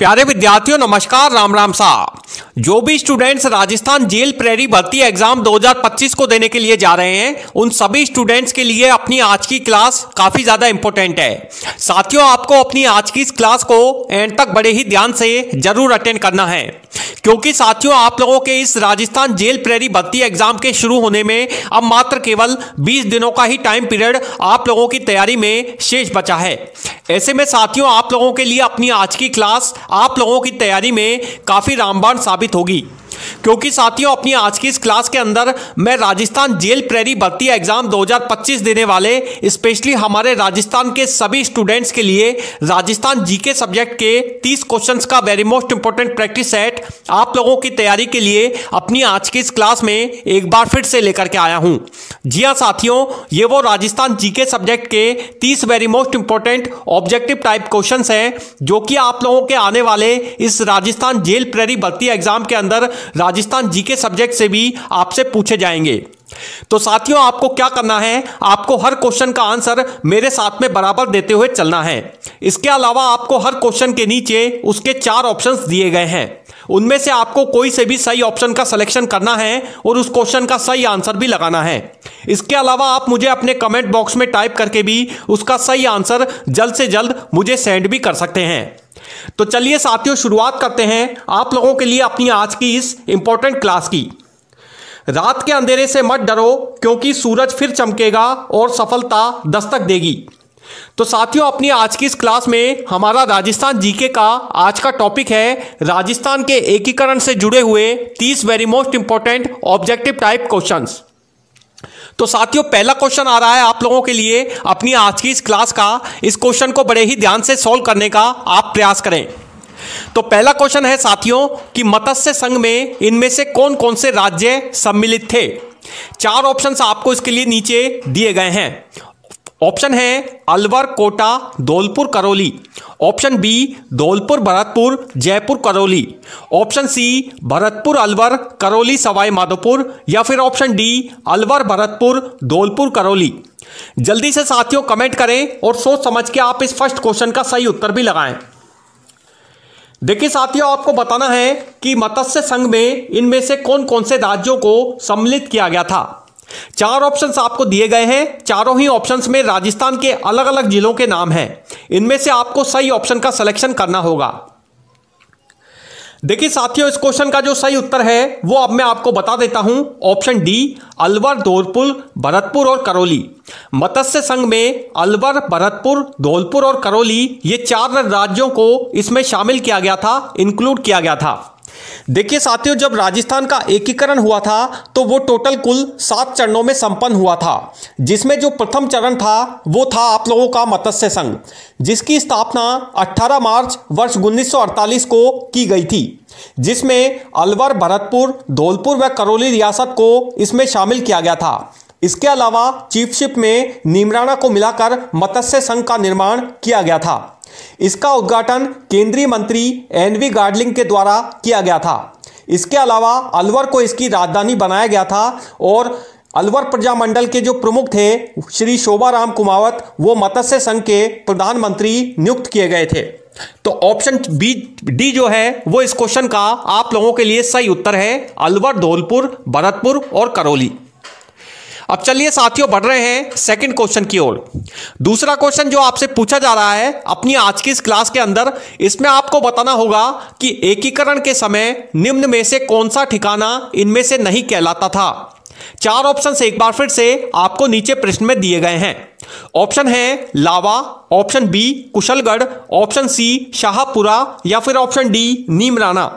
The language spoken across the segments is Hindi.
प्यारे विद्यार्थियों नमस्कार, राम राम साहब। जो भी स्टूडेंट्स राजस्थान जेल प्रेरी भर्ती एग्जाम 2025 को देने के लिए जा रहे हैं, उन सभी स्टूडेंट्स के लिए अपनी आज की क्लास काफी ज्यादा इंपॉर्टेंट है। साथियों, आपको अपनी आज की इस क्लास को एंड तक बड़े ही ध्यान से जरूर अटेंड करना है, क्योंकि साथियों आप लोगों के इस राजस्थान जेल प्रेरी भर्ती एग्जाम के शुरू होने में अब मात्र केवल 20 दिनों का ही टाइम पीरियड आप लोगों की तैयारी में शेष बचा है। ऐसे में साथियों आप लोगों के लिए अपनी आज की क्लास आप लोगों की तैयारी में काफी रामबाण साबित होगी, क्योंकि साथियों अपनी आज की इस क्लास के अंदर मैं राजस्थान जेल प्रेरी भर्ती एग्जाम 2025 देने वाले स्पेशली हमारे राजस्थान के सभी स्टूडेंट्स के लिए राजस्थान जीके सब्जेक्ट के 30 क्वेश्चंस का very most important practice set आप लोगों की तैयारी के लिए अपनी आज की इस क्लास में एक बार फिर से लेकर के आया हूं। जी हां साथियों, ये वो राजस्थान जीके सब्जेक्ट के 30 very most important objective type questions हैं जो कि आप लोगों के आने वाले इस राजस्थान जेल प्रेरी भर्ती एग्जाम के अंदर राजस्थान जीके सब्जेक्ट से भी आपसे पूछे जाएंगे। तो साथियों आपको क्या करना है, आपको हर क्वेश्चन का आंसर मेरे साथ में बराबर देते हुए चलना है। इसके अलावा आपको हर क्वेश्चन के नीचे उसके 4 ऑप्शंस दिए गए हैं, उनमें से आपको कोई से भी सही ऑप्शन का सिलेक्शन करना है और उस क्वेश्चन का सही आंसर भी लगाना है। इसके अलावा आप मुझे अपने कमेंट बॉक्स में टाइप करके भी उसका सही आंसर जल्द से जल्द मुझे सेंड भी कर सकते हैं। तो चलिए साथियों शुरुआत करते हैं आप लोगों के लिए अपनी आज की इस इंपॉर्टेंट क्लास की। रात के अंधेरे से मत डरो, क्योंकि सूरज फिर चमकेगा और सफलता दस्तक देगी। तो साथियों अपनी आज की इस क्लास में हमारा राजस्थान जीके का आज का टॉपिक है राजस्थान के एकीकरण से जुड़े हुए 30 very most important objective type questions. तो साथियों पहला क्वेश्चन आ रहा है आप लोगों के लिए अपनी आज की इस क्लास का। इस क्वेश्चन को बड़े ही ध्यान से सॉल्व करने का आप प्रयास करें। तो पहला क्वेश्चन है साथियों कि मत्स्य संघ में इनमें से कौन कौन से राज्य सम्मिलित थे। 4 ऑप्शंस आपको इसके लिए नीचे दिए गए हैं। ऑप्शन है Alwar, Kota, Dholpur, Karauli. Option B Dholpur, Bharatpur, Jaipur, Karauli. Option C Bharatpur, Alwar, Karauli, Sawai Madhopur, या फिर ऑप्शन डी अलवर, भरतपुर, धौलपुर, करौली। जल्दी से साथियों कमेंट करें और सोच समझ के आप इस फर्स्ट क्वेश्चन का सही उत्तर भी लगाएं। देखिए साथियों आपको बताना है कि मत्स्य संघ में इनमें से कौन कौन से राज्यों को सम्मिलित किया गया था। 4 ऑप्शंस आपको दिए गए हैं। चारों ही ऑप्शंस में राजस्थान के अलग अलग जिलों के नाम हैं। इनमें से आपको सही ऑप्शन का सिलेक्शन करना होगा। देखिए साथियों इस क्वेश्चन का जो सही उत्तर है वो अब मैं आपको बता देता हूं। ऑप्शन डी अलवर, धौलपुर, भरतपुर और करौली। मत्स्य संघ में अलवर, भरतपुर, धौलपुर और करौली ये 4 राज्यों को इसमें शामिल किया गया था, इंक्लूड किया गया था। देखिए साथियों जब राजस्थान का एकीकरण हुआ था तो वो टोटल कुल 7 चरणों में संपन्न हुआ था, जिसमें जो प्रथम चरण था वो था आप लोगों का मत्स्य संघ, जिसकी स्थापना 18 मार्च वर्ष 1948 को की गई थी, जिसमें अलवर, भरतपुर, धौलपुर व करौली रियासत को इसमें शामिल किया गया था। इसके अलावा चीफशिप में नीमराना को मिलाकर मत्स्य संघ का निर्माण किया गया था। इसका उद्घाटन केंद्रीय मंत्री एनवी गार्डलिंग के द्वारा किया गया था। इसके अलावा अलवर को इसकी राजधानी बनाया गया था और अलवर प्रजामंडल के जो प्रमुख थे श्री शोभाराम कुमावत वो मत्स्य संघ के प्रधानमंत्री नियुक्त किए गए थे। तो ऑप्शन बी डी जो है वो इस क्वेश्चन का आप लोगों के लिए सही उत्तर है, अलवर, धौलपुर, भरतपुर और करौली। अब चलिए साथियों बढ़ रहे हैं सेकंड क्वेश्चन की ओर। दूसरा क्वेश्चन जो आपसे पूछा जा रहा है अपनी आज की इस क्लास के अंदर, इसमें आपको बताना होगा कि एकीकरण के समय निम्न में से कौन सा ठिकाना इनमें से नहीं कहलाता था। 4 ऑप्शन एक बार फिर से आपको नीचे प्रश्न में दिए गए हैं। ऑप्शन है Lava, option B Kushalgarh, option C Shahpura, या फिर ऑप्शन डी नीमराना।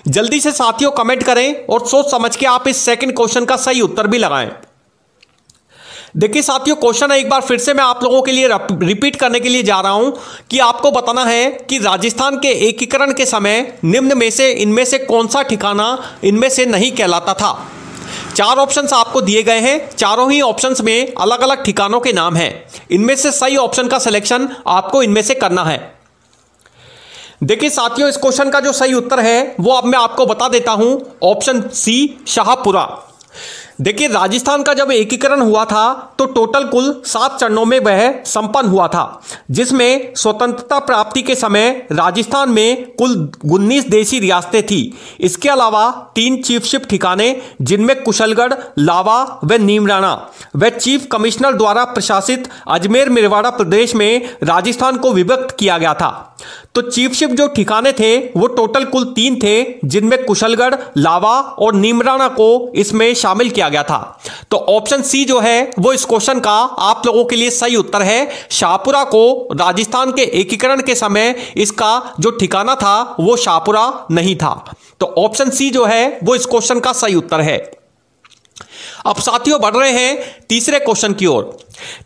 जल्दी से साथियों कमेंट करें और सोच समझ के आप इस सेकंड क्वेश्चन का सही उत्तर भी लगाएं। देखिए साथियों क्वेश्चन एक बार फिर से मैं आप लोगों के लिए रिपीट करने के लिए जा रहा हूं कि आपको बताना है कि राजस्थान के एकीकरण के समय निम्न में से इनमें से कौन सा ठिकाना इनमें से नहीं कहलाता था। 4 ऑप्शंस आपको दिए गए हैं। चारों ही ऑप्शंस में अलग अलग ठिकानों के नाम हैं। इनमें से सही ऑप्शन का सिलेक्शन आपको इनमें से करना है। देखिए साथियों इस क्वेश्चन का जो सही उत्तर है वो अब मैं आपको बता देता हूं। Option C Shahpura. देखिए, राजस्थान का जब एकीकरण हुआ था तो टोटल कुल 7 चरणों में वह संपन्न हुआ था, जिसमें स्वतंत्रता प्राप्ति के समय राजस्थान में कुल 19 देशी रियासतें थी। इसके अलावा 3 चीफशिप ठिकाने, जिनमें कुशलगढ़, लावा व नीमराना व चीफ कमिश्नर द्वारा प्रशासित अजमेर मेवाड़ा प्रदेश में राजस्थान को विभक्त किया गया था। तो चीफशिप जो ठिकाने थे वो टोटल कुल 3 थे, जिनमें कुशलगढ़, लावा और नीमराना को इसमें शामिल किया गया था। तो ऑप्शन सी जो है वो इस क्वेश्चन का आप लोगों के लिए सही उत्तर है। शाहपुरा को राजस्थान के एकीकरण के समय इसका जो ठिकाना था वो शाहपुरा नहीं था। तो ऑप्शन सी जो है वो इस क्वेश्चन का सही उत्तर है। अब साथियों बढ़ रहे हैं तीसरे क्वेश्चन की ओर।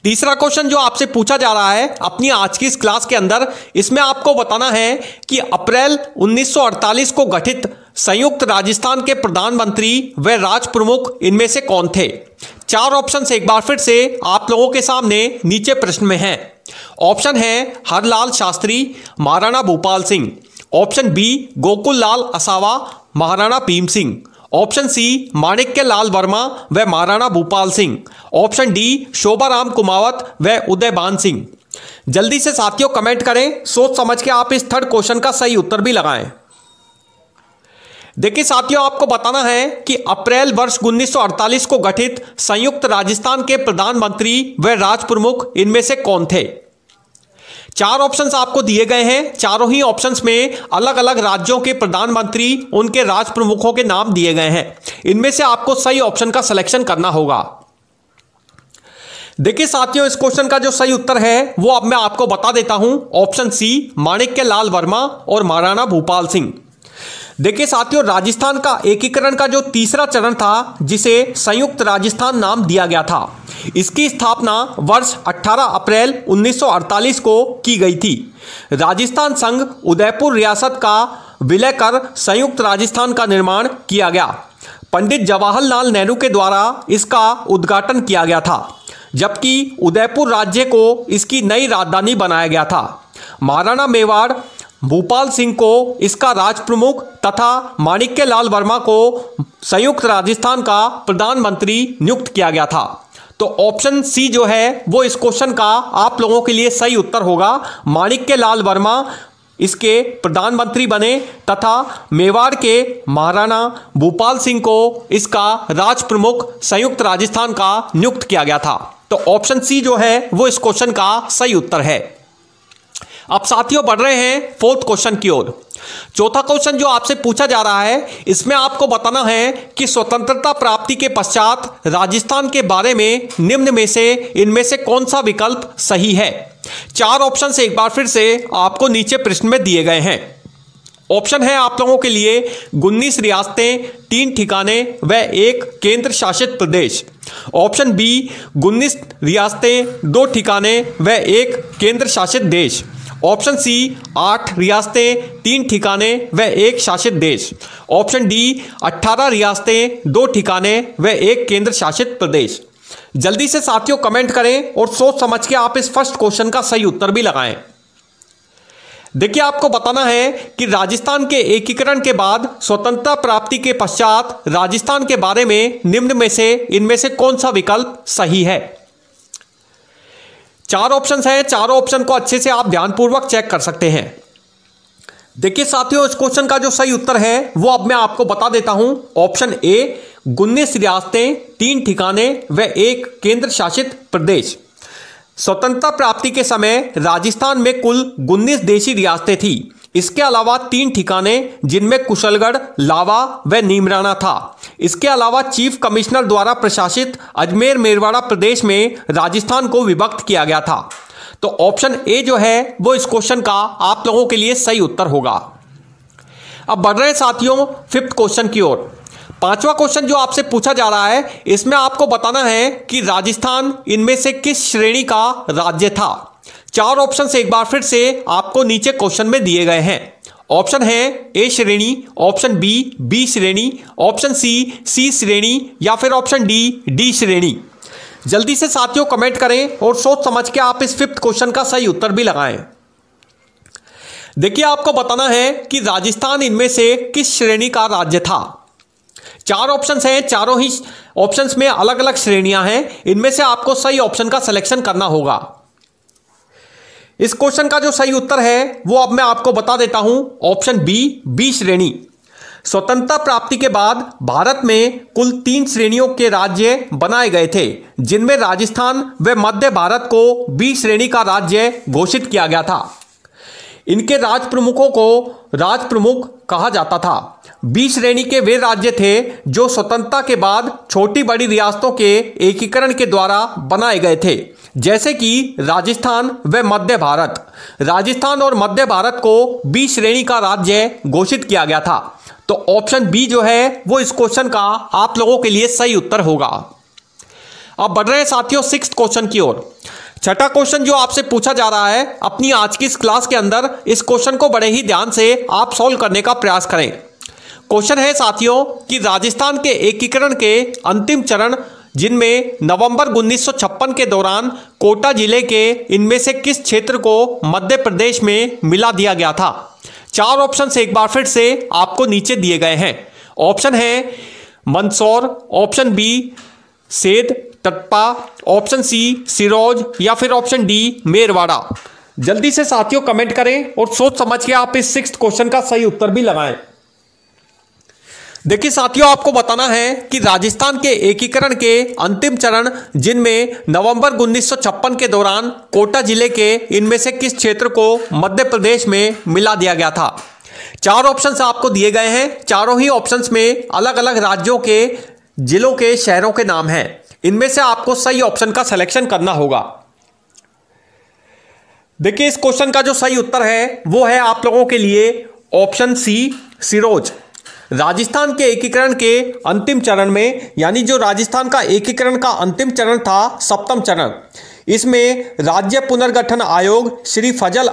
तीसरा क्वेश्चन जो आपसे पूछा जा रहा है अपनी आज की इस क्लास के अंदर, इसमें आपको बताना है कि अप्रैल 1948 को गठित संयुक्त राजस्थान के प्रधानमंत्री व राज प्रमुख इनमें से कौन थे। 4 ऑप्शन एक बार फिर से आप लोगों के सामने नीचे प्रश्न में हैं। ऑप्शन है हरलाल शास्त्री, महाराणा भूपाल सिंह। ऑप्शन बी गोकुल लाल असावा, महाराणा भीम सिंह। ऑप्शन सी माणिक्य लाल वर्मा व महाराणा भूपाल सिंह। ऑप्शन डी शोभाराम कुमावत व उदयभान सिंह। जल्दी से साथियों कमेंट करें, सोच समझ के आप इस थर्ड क्वेश्चन का सही उत्तर भी लगाएं। देखिए साथियों, आपको बताना है कि अप्रैल वर्ष 1948 को गठित संयुक्त राजस्थान के प्रधानमंत्री व राज प्रमुख इनमें से कौन थे। 4 ऑप्शंस आपको दिए गए हैं। चारों ही ऑप्शंस में अलग अलग राज्यों के प्रधानमंत्री, उनके राज प्रमुखों के नाम दिए गए हैं। इनमें से आपको सही ऑप्शन का सिलेक्शन करना होगा। देखिए साथियों, इस क्वेश्चन का जो सही उत्तर है वो अब मैं आपको बता देता हूं। ऑप्शन सी माणिक्य लाल वर्मा और महाराणा भूपाल सिंह। देखिए साथियों, राजस्थान का एकीकरण का जो तीसरा चरण था, जिसे संयुक्त राजस्थान नाम दिया गया था, इसकी स्थापना वर्ष 18 अप्रैल 1948 को की गई थी। राजस्थान संघ उदयपुर रियासत का विलय कर संयुक्त राजस्थान का निर्माण किया गया। पंडित जवाहरलाल नेहरू के द्वारा इसका उद्घाटन किया गया था, जबकि उदयपुर राज्य को इसकी नई राजधानी बनाया गया था। महाराणा मेवाड़ भूपाल सिंह को इसका राज प्रमुख तथा माणिक्य लाल वर्मा को संयुक्त राजस्थान का प्रधानमंत्री नियुक्त किया गया था। तो ऑप्शन सी जो है वो इस क्वेश्चन का आप लोगों के लिए सही उत्तर होगा। माणिक्य लाल वर्मा इसके प्रधानमंत्री बने तथा मेवाड़ के महाराणा भूपाल सिंह को इसका राज प्रमुख संयुक्त राजस्थान का नियुक्त किया गया था। तो ऑप्शन सी जो है वो इस क्वेश्चन का सही उत्तर है। अब साथियों बढ़ रहे हैं फोर्थ क्वेश्चन की ओर। चौथा क्वेश्चन जो आपसे पूछा जा रहा है, इसमें आपको बताना है कि स्वतंत्रता प्राप्ति के पश्चात राजस्थान के बारे में निम्न में से इनमें से कौन सा विकल्प सही है। 4 ऑप्शन एक बार फिर से आपको नीचे प्रश्न में दिए गए हैं। ऑप्शन है आप लोगों के लिए 19 रियासतें, 3 ठिकाने व 1 केंद्र शासित प्रदेश। ऑप्शन बी 19 रियासतें, 2 ठिकाने व 1 केंद्र शासित देश। ऑप्शन सी 8 रियासतें, 3 ठिकाने व 1 शासित देश। ऑप्शन डी 18 रियासतें, 2 ठिकाने व 1 केंद्र शासित प्रदेश। जल्दी से साथियों कमेंट करें और सोच समझ के आप इस फर्स्ट क्वेश्चन का सही उत्तर भी लगाएं। देखिए, आपको बताना है कि राजस्थान के एकीकरण के बाद स्वतंत्रता प्राप्ति के पश्चात राजस्थान के बारे में निम्न में से इनमें से कौन सा विकल्प सही है। 4 ऑप्शंस हैं। चारों ऑप्शन को अच्छे से आप ध्यानपूर्वक चेक कर सकते हैं। देखिए साथियों, इस क्वेश्चन का जो सही उत्तर है वो अब मैं आपको बता देता हूं। ऑप्शन ए 19 रियासतें, 3 ठिकाने व 1 केंद्र शासित प्रदेश। स्वतंत्रता प्राप्ति के समय राजस्थान में कुल 19 देशी रियासतें थी। इसके अलावा 3 ठिकाने, जिनमें कुशलगढ़, लावा व नीमराना था। इसके अलावा चीफ कमिश्नर द्वारा प्रशासित अजमेर मेवाड़ा प्रदेश में राजस्थान को विभक्त किया गया था। तो ऑप्शन ए जो है वो इस क्वेश्चन का आप लोगों के लिए सही उत्तर होगा। अब बढ़ रहे हैं साथियों 5th क्वेश्चन की ओर। 5वां क्वेश्चन जो आपसे पूछा जा रहा है, इसमें आपको बताना है कि राजस्थान इनमें से किस श्रेणी का राज्य था। 4 ऑप्शन एक बार फिर से आपको नीचे क्वेश्चन में दिए गए हैं। ऑप्शन है ए श्रेणी, ऑप्शन बी बी श्रेणी, ऑप्शन सी श्रेणी या फिर ऑप्शन डी श्रेणी। जल्दी से साथियों कमेंट करें और सोच समझ के आप इस 5th क्वेश्चन का सही उत्तर भी लगाएं। देखिए, आपको बताना है कि राजस्थान इनमें से किस श्रेणी का राज्य था। चार ऑप्शंस हैं, चारों ही ऑप्शंस में अलग अलग श्रेणियां हैं। इनमें से आपको सही ऑप्शन का सिलेक्शन करना होगा। इस क्वेश्चन का जो सही उत्तर है वो अब मैं आपको बता देता हूं। ऑप्शन बी श्रेणी। स्वतंत्रता प्राप्ति के बाद भारत में कुल 3 श्रेणियों के राज्य बनाए गए थे, जिनमें राजस्थान व मध्य भारत को बी श्रेणी का राज्य घोषित किया गया था। इनके राज प्रमुखों को राज प्रमुख कहा जाता था। बी श्रेणी के वे राज्य थे जो स्वतंत्रता के बाद छोटी बड़ी रियासतों के एकीकरण के द्वारा बनाए गए थे, जैसे कि राजस्थान व मध्य भारत। राजस्थान और मध्य भारत को बी श्रेणी का राज्य घोषित किया गया था। तो ऑप्शन बी जो है वो इस क्वेश्चन का आप लोगों के लिए सही उत्तर होगा। अब बढ़ रहे हैं साथियों 6th क्वेश्चन की ओर। छठा क्वेश्चन जो आपसे पूछा जा रहा है अपनी आज की इस क्लास के अंदर, इस क्वेश्चन को बड़े ही ध्यान से आप सॉल्व करने का प्रयास करें। क्वेश्चन है साथियों कि राजस्थान के एकीकरण के अंतिम चरण, जिनमें नवंबर 1956 के दौरान कोटा जिले के इनमें से किस क्षेत्र को मध्य प्रदेश में मिला दिया गया था। 4 ऑप्शन एक बार फिर से आपको नीचे दिए गए हैं। ऑप्शन है मंदसौर, ऑप्शन बी सेध टप्पा, ऑप्शन सी सिरोज या फिर ऑप्शन डी मेरवाड़ा। जल्दी से साथियों कमेंट करें और सोच समझ के आप इस 6th क्वेश्चन का सही उत्तर भी लगाएं। देखिए साथियों, आपको बताना है कि राजस्थान के एकीकरण के अंतिम चरण, जिनमें नवंबर 1956 के दौरान कोटा जिले के इनमें से किस क्षेत्र को मध्य प्रदेश में मिला दिया गया था। 4 ऑप्शंस आपको दिए गए हैं। चारों ही ऑप्शंस में अलग अलग राज्यों के, जिलों के, शहरों के नाम हैं। इनमें से आपको सही ऑप्शन का सिलेक्शन करना होगा। देखिए इस क्वेश्चन का जो सही उत्तर है वो है आप लोगों के लिए ऑप्शन सी सिरोज। राजस्थान के एकीकरण के अंतिम चरण में, यानी जो राजस्थान का एकीकरण का अंतिम चरण था 7वां चरण, इसमें राज्य पुनर्गठन आयोग श्री फजल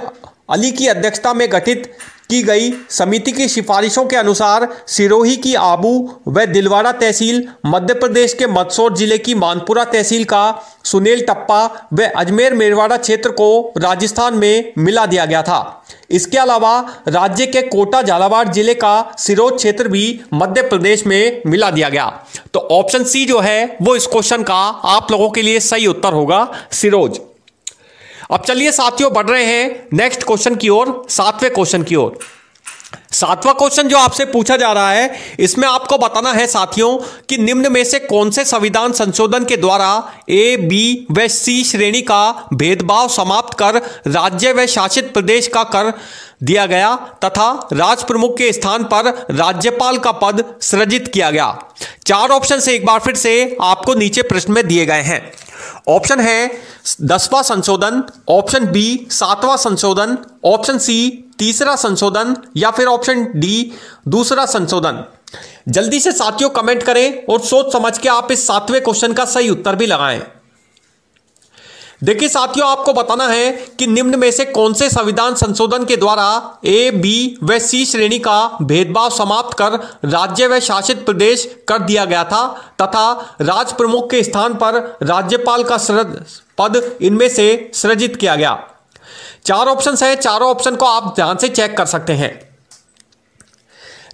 अली की अध्यक्षता में गठित की गई समिति की सिफारिशों के अनुसार सिरोही की आबू व दिलवाड़ा तहसील, मध्य प्रदेश के मंदसौर जिले की मानपुरा तहसील का सुनेल टप्पा व अजमेर मेरवाड़ा क्षेत्र को राजस्थान में मिला दिया गया था। इसके अलावा राज्य के कोटा झालावाड़ जिले का सिरोज क्षेत्र भी मध्य प्रदेश में मिला दिया गया। तो ऑप्शन सी जो है वो इस क्वेश्चन का आप लोगों के लिए सही उत्तर होगा, सिरोज। अब चलिए साथियों बढ़ रहे हैं नेक्स्ट क्वेश्चन की ओर, 7वें क्वेश्चन की ओर। 7वां क्वेश्चन जो आपसे पूछा जा रहा है, इसमें आपको बताना है साथियों कि निम्न में से कौन से संविधान संशोधन के द्वारा ए, बी व सी श्रेणी का भेदभाव समाप्त कर राज्य व शासित प्रदेश का कर दिया गया तथा राज प्रमुख के स्थान पर राज्यपाल का पद सृजित किया गया। 4 ऑप्शन से एक बार फिर से आपको नीचे प्रश्न में दिए गए हैं। ऑप्शन है 10वां संशोधन, ऑप्शन बी 7वां संशोधन, ऑप्शन सी 3रा संशोधन या फिर ऑप्शन डी 2रा संशोधन। जल्दी से साथियों कमेंट करें और सोच समझ के आप इस 7वें क्वेश्चन का सही उत्तर भी लगाएं। देखिए साथियों, आपको बताना है कि निम्न में से कौन से संविधान संशोधन के द्वारा ए, बी व सी श्रेणी का भेदभाव समाप्त कर राज्य व शासित प्रदेश कर दिया गया था तथा राज प्रमुख के स्थान पर राज्यपाल का पद इनमें से सृजित किया गया। 4 ऑप्शन है, चारों ऑप्शन को आप ध्यान से चेक कर सकते हैं।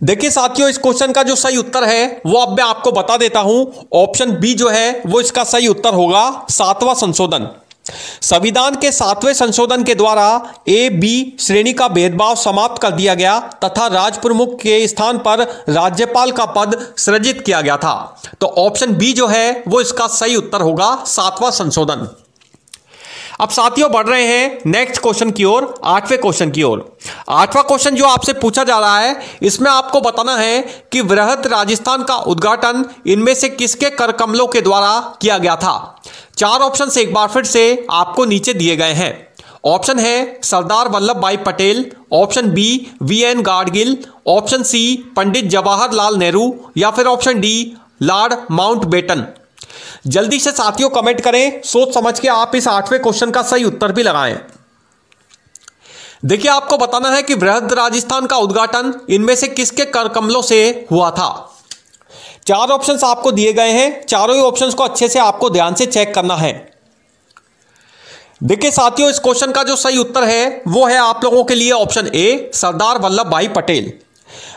देखिए साथियों, इस क्वेश्चन का जो सही उत्तर है वो अब मैं आपको बता देता हूं। ऑप्शन बी जो है वो इसका सही उत्तर होगा, 7वां संशोधन। संविधान के 7वें संशोधन के द्वारा ए, बी श्रेणी का भेदभाव समाप्त कर दिया गया तथा राज प्रमुख के स्थान पर राज्यपाल का पद सृजित किया गया था। तो ऑप्शन बी जो है वो इसका सही उत्तर होगा, 7वां संशोधन। अब साथियों बढ़ रहे हैं नेक्स्ट क्वेश्चन की ओर, 8वें क्वेश्चन की ओर। 8वां क्वेश्चन जो आपसे पूछा जा रहा है, इसमें आपको बताना है कि वृहत राजस्थान का उद्घाटन इनमें से किसके कर कमलों के द्वारा किया गया था। 4 ऑप्शन से एक बार फिर से आपको नीचे दिए गए हैं। ऑप्शन है Sardar Vallabh Bhai Patel, option B V N Gadgil, option C Pandit Jawaharlal Nehru या फिर ऑप्शन डी लॉर्ड माउंटबेटन। जल्दी से साथियों कमेंट करें, सोच समझ के आप इस 8वें क्वेश्चन का सही उत्तर भी लगाएं। देखिए आपको बताना है कि वृहद राजस्थान का उद्घाटन इनमें से किसके कर कमलों से हुआ था। 4 ऑप्शंस आपको दिए गए हैं, चारों ही ऑप्शंस को अच्छे से आपको ध्यान से चेक करना है। देखिए साथियों, इस क्वेश्चन का जो सही उत्तर है वो है आप लोगों के लिए ऑप्शन ए सरदार वल्लभ भाई पटेल।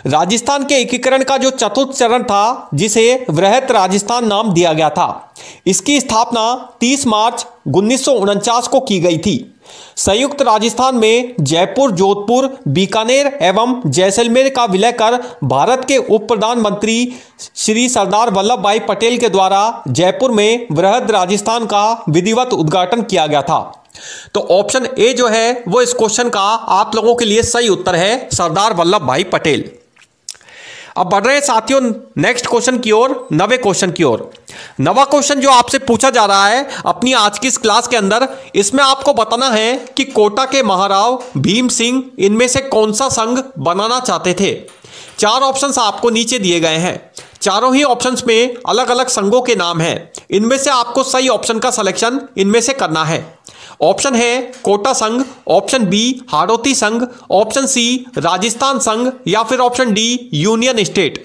राजस्थान के एकीकरण का जो चतुर्थ चरण था, जिसे वृहत राजस्थान नाम दिया गया था, इसकी स्थापना 30 मार्च 1949 को की गई थी। संयुक्त राजस्थान में जयपुर, जोधपुर, बीकानेर एवं जैसलमेर का विलय कर भारत के उप प्रधानमंत्री श्री सरदार वल्लभ भाई पटेल के द्वारा जयपुर में वृहद राजस्थान का विधिवत उद्घाटन किया गया था। तो ऑप्शन ए जो है वो इस क्वेश्चन का आप लोगों के लिए सही उत्तर है, सरदार वल्लभ भाई पटेल। अब बढ़ रहे हैं साथियों नेक्स्ट क्वेश्चन की ओर, नवे क्वेश्चन की ओर। नवा क्वेश्चन जो आपसे पूछा जा रहा है अपनी आज की इस क्लास के अंदर, इसमें आपको बताना है कि कोटा के महाराव भीम सिंह इनमें से कौन सा संघ बनाना चाहते थे। 4 ऑप्शंस आपको नीचे दिए गए हैं। चारों ही ऑप्शंस में अलग अलग संघों के नाम हैं। इनमें से आपको सही ऑप्शन का सिलेक्शन इनमें से करना है। ऑप्शन है कोटा संघ, ऑप्शन बी हाड़ौती संघ, ऑप्शन सी राजस्थान संघ या फिर ऑप्शन डी यूनियन स्टेट।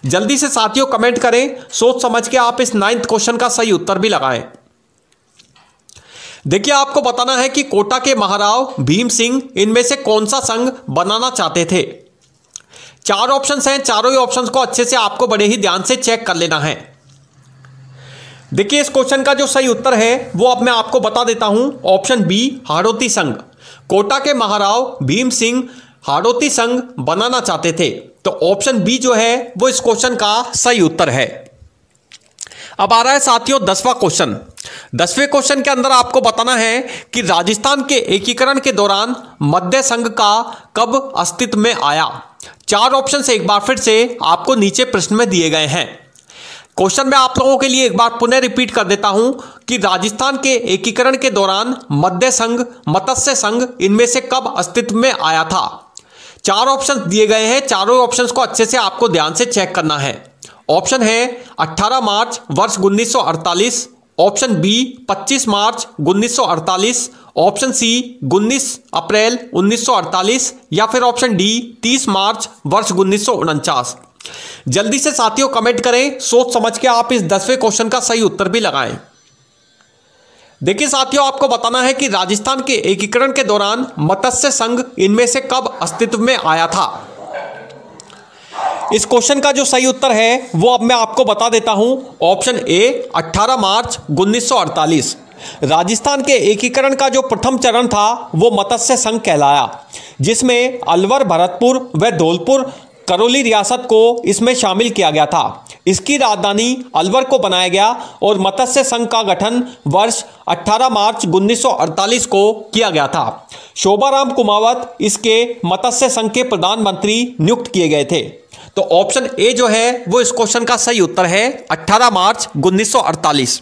जल्दी से साथियों कमेंट करें, सोच समझ के आप इस 9th क्वेश्चन का सही उत्तर भी लगाएं। देखिए आपको बताना है कि कोटा के महाराव भीम सिंह इनमें से कौन सा संघ बनाना चाहते थे। 4 ऑप्शंस हैं, चारों ही ऑप्शंस को अच्छे से आपको बड़े ही ध्यान से चेक कर लेना है। देखिए इस क्वेश्चन का जो सही उत्तर है वो अब मैं आपको बता देता हूं, ऑप्शन बी हाड़ौती संघ। कोटा के महाराव भीम सिंह हाड़ौती संघ बनाना चाहते थे। तो ऑप्शन बी जो है वो इस क्वेश्चन का सही उत्तर है। अब आ रहा है साथियों 10वां क्वेश्चन। 10वें क्वेश्चन के अंदर आपको बताना है कि राजस्थान के एकीकरण के दौरान मध्य संघ का कब अस्तित्व में आया। 4 ऑप्शन एक बार फिर से आपको नीचे प्रश्न में दिए गए हैं। क्वेश्चन मैं आप लोगों के लिए एक बार पुनः रिपीट कर देता हूं कि राजस्थान के एकीकरण के दौरान मध्य संघ, मत्स्य संघ इनमें से कब अस्तित्व में आया था। 4 ऑप्शन दिए गए हैं, चारों ऑप्शंस को अच्छे से आपको ध्यान से चेक करना है। ऑप्शन है 18 मार्च वर्ष 1948, ऑप्शन बी 25 मार्च 1948, ऑप्शन सी 19 अप्रैल 1948 या फिर ऑप्शन डी 30 मार्च वर्ष 1949। जल्दी से साथियों कमेंट करें, सोच समझ के आप इस 10वें क्वेश्चन का सही उत्तर भी लगाएं। देखिए साथियों आपको बताना है कि राजस्थान के एकीकरण के दौरान मत्स्य संघ इनमें से कब अस्तित्व में आया था। इस क्वेश्चन का जो सही उत्तर है वो अब मैं आपको बता देता हूं, ऑप्शन ए 18 मार्च 1948। राजस्थान के एकीकरण का जो प्रथम चरण था वो मत्स्य संघ कहलाया, जिसमें अलवर, भरतपुर व धौलपुर करौली रियासत को इसमें शामिल किया गया था। इसकी राजधानी अलवर को बनाया गया और मत्स्य संघ का गठन वर्ष 18 मार्च 1948 को किया गया था। शोभाराम कुमावत इसके मत्स्य संघ के प्रधानमंत्री नियुक्त किए गए थे। तो ऑप्शन ए जो है वो इस क्वेश्चन का सही उत्तर है, 18 मार्च 1948।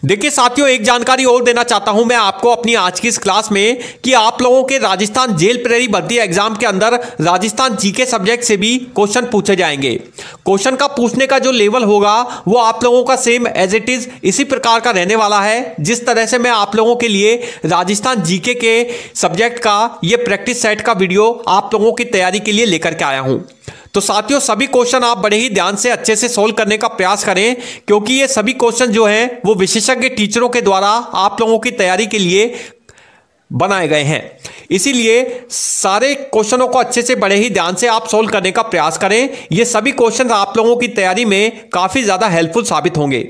देखिए साथियों एक जानकारी और देना चाहता हूं मैं आपको अपनी आज की इस क्लास में कि आप लोगों के राजस्थान जेल प्रहरी भर्ती एग्जाम के अंदर राजस्थान जीके सब्जेक्ट से भी क्वेश्चन पूछे जाएंगे। क्वेश्चन का पूछने का जो लेवल होगा वो आप लोगों का सेम एज इट इज इसी प्रकार का रहने वाला है, जिस तरह से मैं आप लोगों के लिए राजस्थान जीके के सब्जेक्ट का ये प्रैक्टिस सेट का वीडियो आप लोगों की तैयारी के लिए लेकर के आया हूं। तो साथियों सभी क्वेश्चन आप बड़े ही ध्यान से अच्छे से सोल्व करने का प्रयास करें, क्योंकि ये सभी क्वेश्चन जो हैं वो विशेषज्ञ टीचरों के द्वारा आप लोगों की तैयारी के लिए बनाए गए हैं। इसीलिए सारे क्वेश्चनों को अच्छे से बड़े ही ध्यान से आप सोल्व करने का प्रयास करें। ये सभी क्वेश्चन आप लोगों की तैयारी में काफी ज्यादा हेल्पफुल साबित होंगे।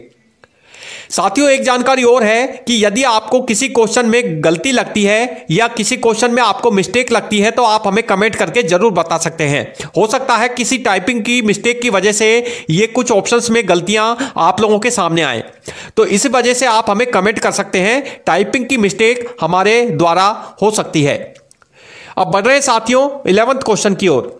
साथियों एक जानकारी और है कि यदि आपको किसी क्वेश्चन में गलती लगती है या किसी क्वेश्चन में आपको मिस्टेक लगती है तो आप हमें कमेंट करके जरूर बता सकते हैं। हो सकता है किसी टाइपिंग की मिस्टेक की वजह से ये कुछ ऑप्शंस में गलतियां आप लोगों के सामने आए, तो इस वजह से आप हमें कमेंट कर सकते हैं। टाइपिंग की मिस्टेक हमारे द्वारा हो सकती है। अब बढ़ रहे साथियों 11th क्वेश्चन की ओर।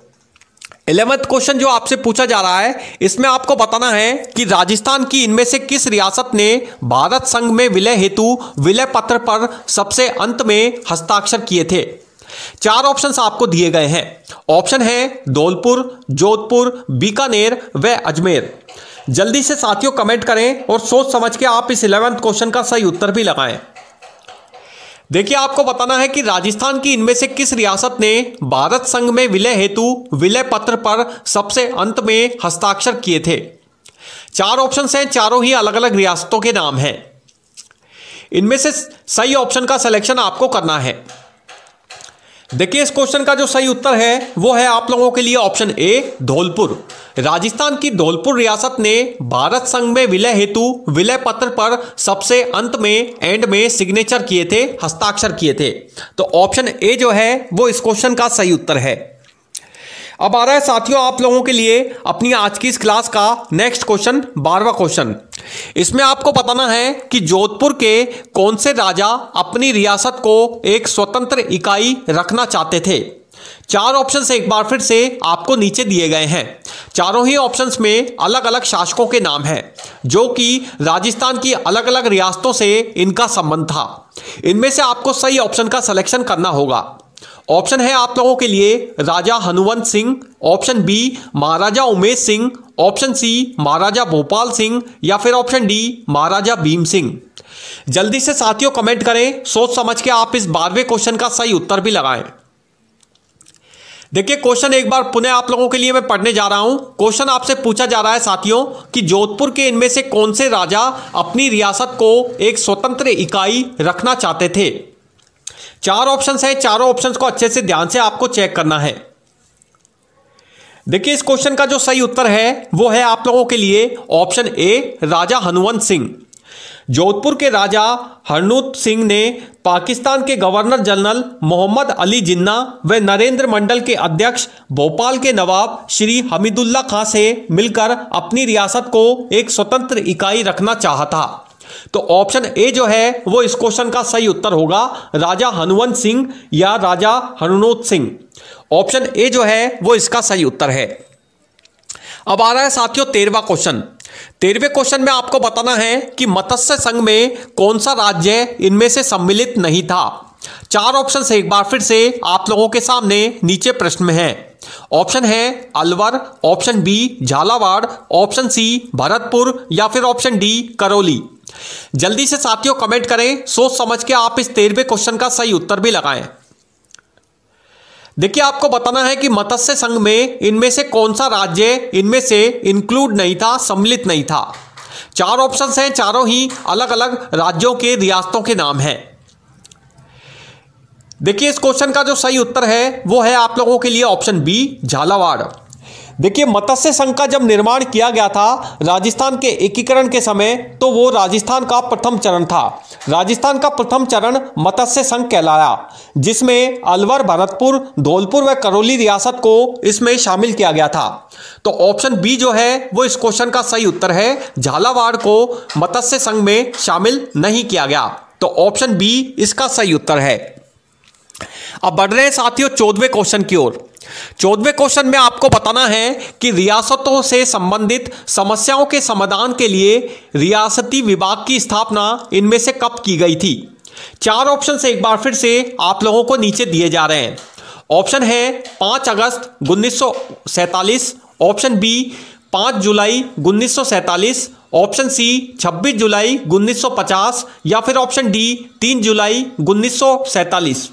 11th क्वेश्चन जो आपसे पूछा जा रहा है इसमें आपको बताना है कि राजस्थान की इनमें से किस रियासत ने भारत संघ में विलय हेतु विलय पत्र पर सबसे अंत में हस्ताक्षर किए थे। 4 ऑप्शंस आपको दिए गए हैं। ऑप्शन है धौलपुर, जोधपुर, बीकानेर व अजमेर। जल्दी से साथियों कमेंट करें और सोच समझ के आप इस 11th क्वेश्चन का सही उत्तर भी लगाएं। देखिए आपको बताना है कि राजस्थान की इनमें से किस रियासत ने भारत संघ में विलय हेतु विलय पत्र पर सबसे अंत में हस्ताक्षर किए थे। 4 ऑप्शंस हैं, चारों ही अलग अलग रियासतों के नाम हैं। इनमें से सही ऑप्शन का सिलेक्शन आपको करना है। देखिए इस क्वेश्चन का जो सही उत्तर है वो है आप लोगों के लिए ऑप्शन ए धौलपुर। राजस्थान की धौलपुर रियासत ने भारत संघ में विलय हेतु विलय पत्र पर सबसे अंत में एंड में सिग्नेचर किए थे, हस्ताक्षर किए थे। तो ऑप्शन ए जो है वो इस क्वेश्चन का सही उत्तर है। अब आ रहा है साथियों आप लोगों के लिए अपनी आज की इस क्लास का नेक्स्ट क्वेश्चन, 12वां क्वेश्चन। इसमें आपको बताना है कि जोधपुर के कौन से राजा अपनी रियासत को एक स्वतंत्र इकाई रखना चाहते थे। चार ऑप्शंस एक बार फिर से आपको नीचे दिए गए हैं। चारों ही ऑप्शंस में अलग अलग शासकों के नाम हैं जो कि राजस्थान की अलग अलग रियासतों से इनका संबंध था। इनमें से आपको सही ऑप्शन का सिलेक्शन करना होगा। ऑप्शन है आप लोगों के लिए राजा हनुवंत सिंह, ऑप्शन बी महाराजा उमेश सिंह, ऑप्शन सी महाराजा भोपाल सिंह या फिर ऑप्शन डी महाराजा भीम सिंह। जल्दी से साथियों कमेंट करें, सोच समझ के आप इस 12वें क्वेश्चन का सही उत्तर भी लगाएं। देखिए क्वेश्चन एक बार पुनः आप लोगों के लिए मैं पढ़ने जा रहा हूं। क्वेश्चन आपसे पूछा जा रहा है साथियों कि जोधपुर के इनमें से कौन से राजा अपनी रियासत को एक स्वतंत्र इकाई रखना चाहते थे। चार ऑप्शंस है, चारों ऑप्शंस को अच्छे से ध्यान से आपको चेक करना है। देखिए इस क्वेश्चन का जो सही उत्तर है वो है आप लोगों के लिए ऑप्शन ए राजा हनुवंत सिंह। जोधपुर के राजा हरनूत सिंह ने पाकिस्तान के गवर्नर जनरल मोहम्मद अली जिन्ना व नरेंद्र मंडल के अध्यक्ष भोपाल के नवाब श्री हमीदुल्ला खां से मिलकर अपनी रियासत को एक स्वतंत्र इकाई रखना चाहा था। तो ऑप्शन ए जो है वो इस क्वेश्चन का सही उत्तर होगा, राजा हनुवंत सिंह या राजा हरनूत सिंह। ऑप्शन ए जो है वो इसका सही उत्तर है। अब आ रहा है साथियों 13वां क्वेश्चन। 13वें क्वेश्चन में आपको बताना है कि मत्स्य संघ में कौन सा राज्य इनमें से सम्मिलित नहीं था। चार ऑप्शन से एक बार फिर से आप लोगों के सामने नीचे प्रश्न में है। ऑप्शन है Alwar, option B Jhalawar, option C Bharatpur या फिर ऑप्शन डी करौली। जल्दी से साथियों कमेंट करें, सोच समझ के आप इस 13वें क्वेश्चन का सही उत्तर भी लगाएं। देखिए आपको बताना है कि मत्स्य संघ में इनमें से कौन सा राज्य इनमें से इंक्लूड नहीं था, सम्मिलित नहीं था। चार ऑप्शंस हैं, चारों ही अलग अलग राज्यों के रियासतों के नाम हैं। देखिए इस क्वेश्चन का जो सही उत्तर है वो है आप लोगों के लिए ऑप्शन बी झालावाड़। देखिए मत्स्य संघ का जब निर्माण किया गया था राजस्थान के एकीकरण के समय, तो वो राजस्थान का प्रथम चरण था। राजस्थान का प्रथम चरण मत्स्य संघ कहलाया, जिसमें अलवर, भरतपुर, धौलपुर व करौली रियासत को इसमें शामिल किया गया था। तो ऑप्शन बी जो है वो इस क्वेश्चन का सही उत्तर है। झालावाड़ को मत्स्य संघ में शामिल नहीं किया गया। तो ऑप्शन बी इसका सही उत्तर है। अब बढ़ रहे हैं साथियों 14वें क्वेश्चन की ओर। 14वें क्वेश्चन में आपको बताना है कि रियासतों से संबंधित समस्याओं के समाधान के लिए रियासती विभाग की स्थापना इनमें से कब की गई थी। चार ऑप्शन से एक बार फिर से आप लोगों को नीचे दिए जा रहे हैं। ऑप्शन है 5 अगस्त 1947, ऑप्शन बी 5 जुलाई 1947, ऑप्शन सी 26 जुलाई 1950 या फिर ऑप्शन डी 3 जुलाई 1947।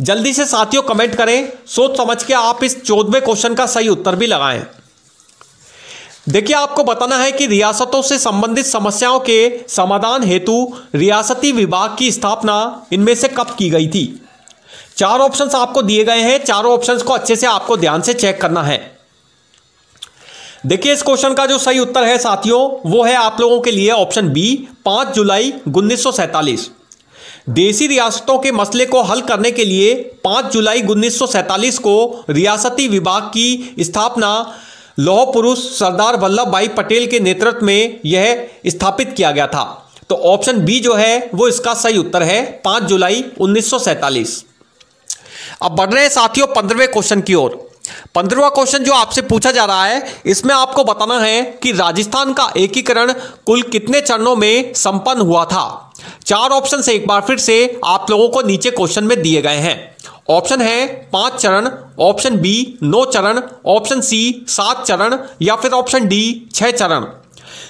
जल्दी से साथियों कमेंट करें, सोच समझ के आप इस 14वें क्वेश्चन का सही उत्तर भी लगाएं। देखिए आपको बताना है कि रियासतों से संबंधित समस्याओं के समाधान हेतु रियासती विभाग की स्थापना इनमें से कब की गई थी। चार ऑप्शंस आपको दिए गए हैं, चारों ऑप्शंस को अच्छे से आपको ध्यान से चेक करना है। देखिए इस क्वेश्चन का जो सही उत्तर है साथियों वो है आप लोगों के लिए ऑप्शन बी 5 जुलाई 1947। देशी रियासतों के मसले को हल करने के लिए 5 जुलाई 1947 को रियासती विभाग की स्थापना लौह पुरुष सरदार वल्लभ भाई पटेल के नेतृत्व में यह स्थापित किया गया था। तो ऑप्शन बी जो है वो इसका सही उत्तर है, 5 जुलाई 1947। अब बढ़ रहे हैं साथियों 15वें क्वेश्चन की ओर। 15वां क्वेश्चन जो आपसे पूछा जा रहा है, इसमें आपको बताना है कि राजस्थान का एकीकरण कुल कितने चरणों में संपन्न हुआ था। चार ऑप्शन से एक बार फिर से आप लोगों को नीचे क्वेश्चन में दिए गए हैं। ऑप्शन है 5 चरण, ऑप्शन बी 9 चरण, ऑप्शन सी 7 चरण या फिर ऑप्शन डी 6 चरण।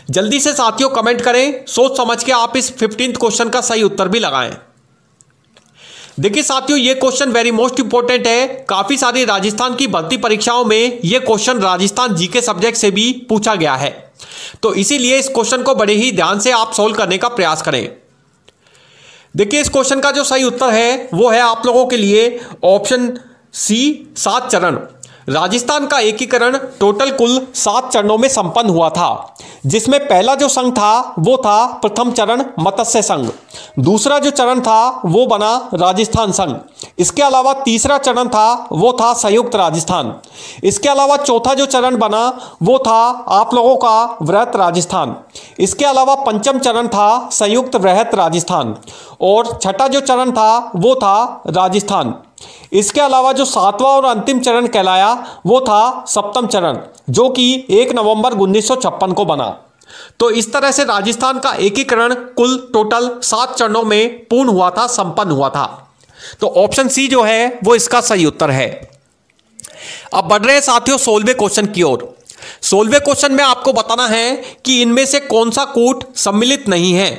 जल्दी से साथियों कमेंट करें, सोच समझ के आप इस 15th क्वेश्चन का सही उत्तर भी लगाएं। देखिए साथियों ये क्वेश्चन वेरी मोस्ट इंपॉर्टेंट है। काफी सारी राजस्थान की भर्ती परीक्षाओं में ये क्वेश्चन राजस्थान जीके सब्जेक्ट से भी पूछा गया है, तो इसीलिए इस क्वेश्चन को बड़े ही ध्यान से आप सोल्व करने का प्रयास करें। देखिए इस क्वेश्चन का जो सही उत्तर है वो है आप लोगों के लिए ऑप्शन सी, 7 चरण। राजस्थान का एकीकरण टोटल कुल 7 चरणों में संपन्न हुआ था, जिसमें पहला जो संघ था वो था प्रथम चरण मत्स्य संघ। दूसरा जो चरण था वो बना राजस्थान संघ। इसके अलावा तीसरा चरण था वो था संयुक्त राजस्थान। इसके अलावा चौथा जो चरण बना वो था आप लोगों का वृहत राजस्थान। इसके अलावा पंचम चरण था संयुक्त वृहत राजस्थान और छठा जो चरण था वो था राजस्थान। इसके अलावा जो 7वां और अंतिम चरण कहलाया वो था सप्तम चरण, जो कि 1 नवंबर 1956 को बना। तो इस तरह से राजस्थान का एकीकरण कुल टोटल 7 चरणों में पूर्ण हुआ था, संपन्न हुआ था। तो ऑप्शन सी जो है वो इसका सही उत्तर है। अब बढ़ रहे हैं साथियों 16वें क्वेश्चन की ओर। 16वें क्वेश्चन में आपको बताना है कि इनमें से कौन सा कूट सम्मिलित नहीं है।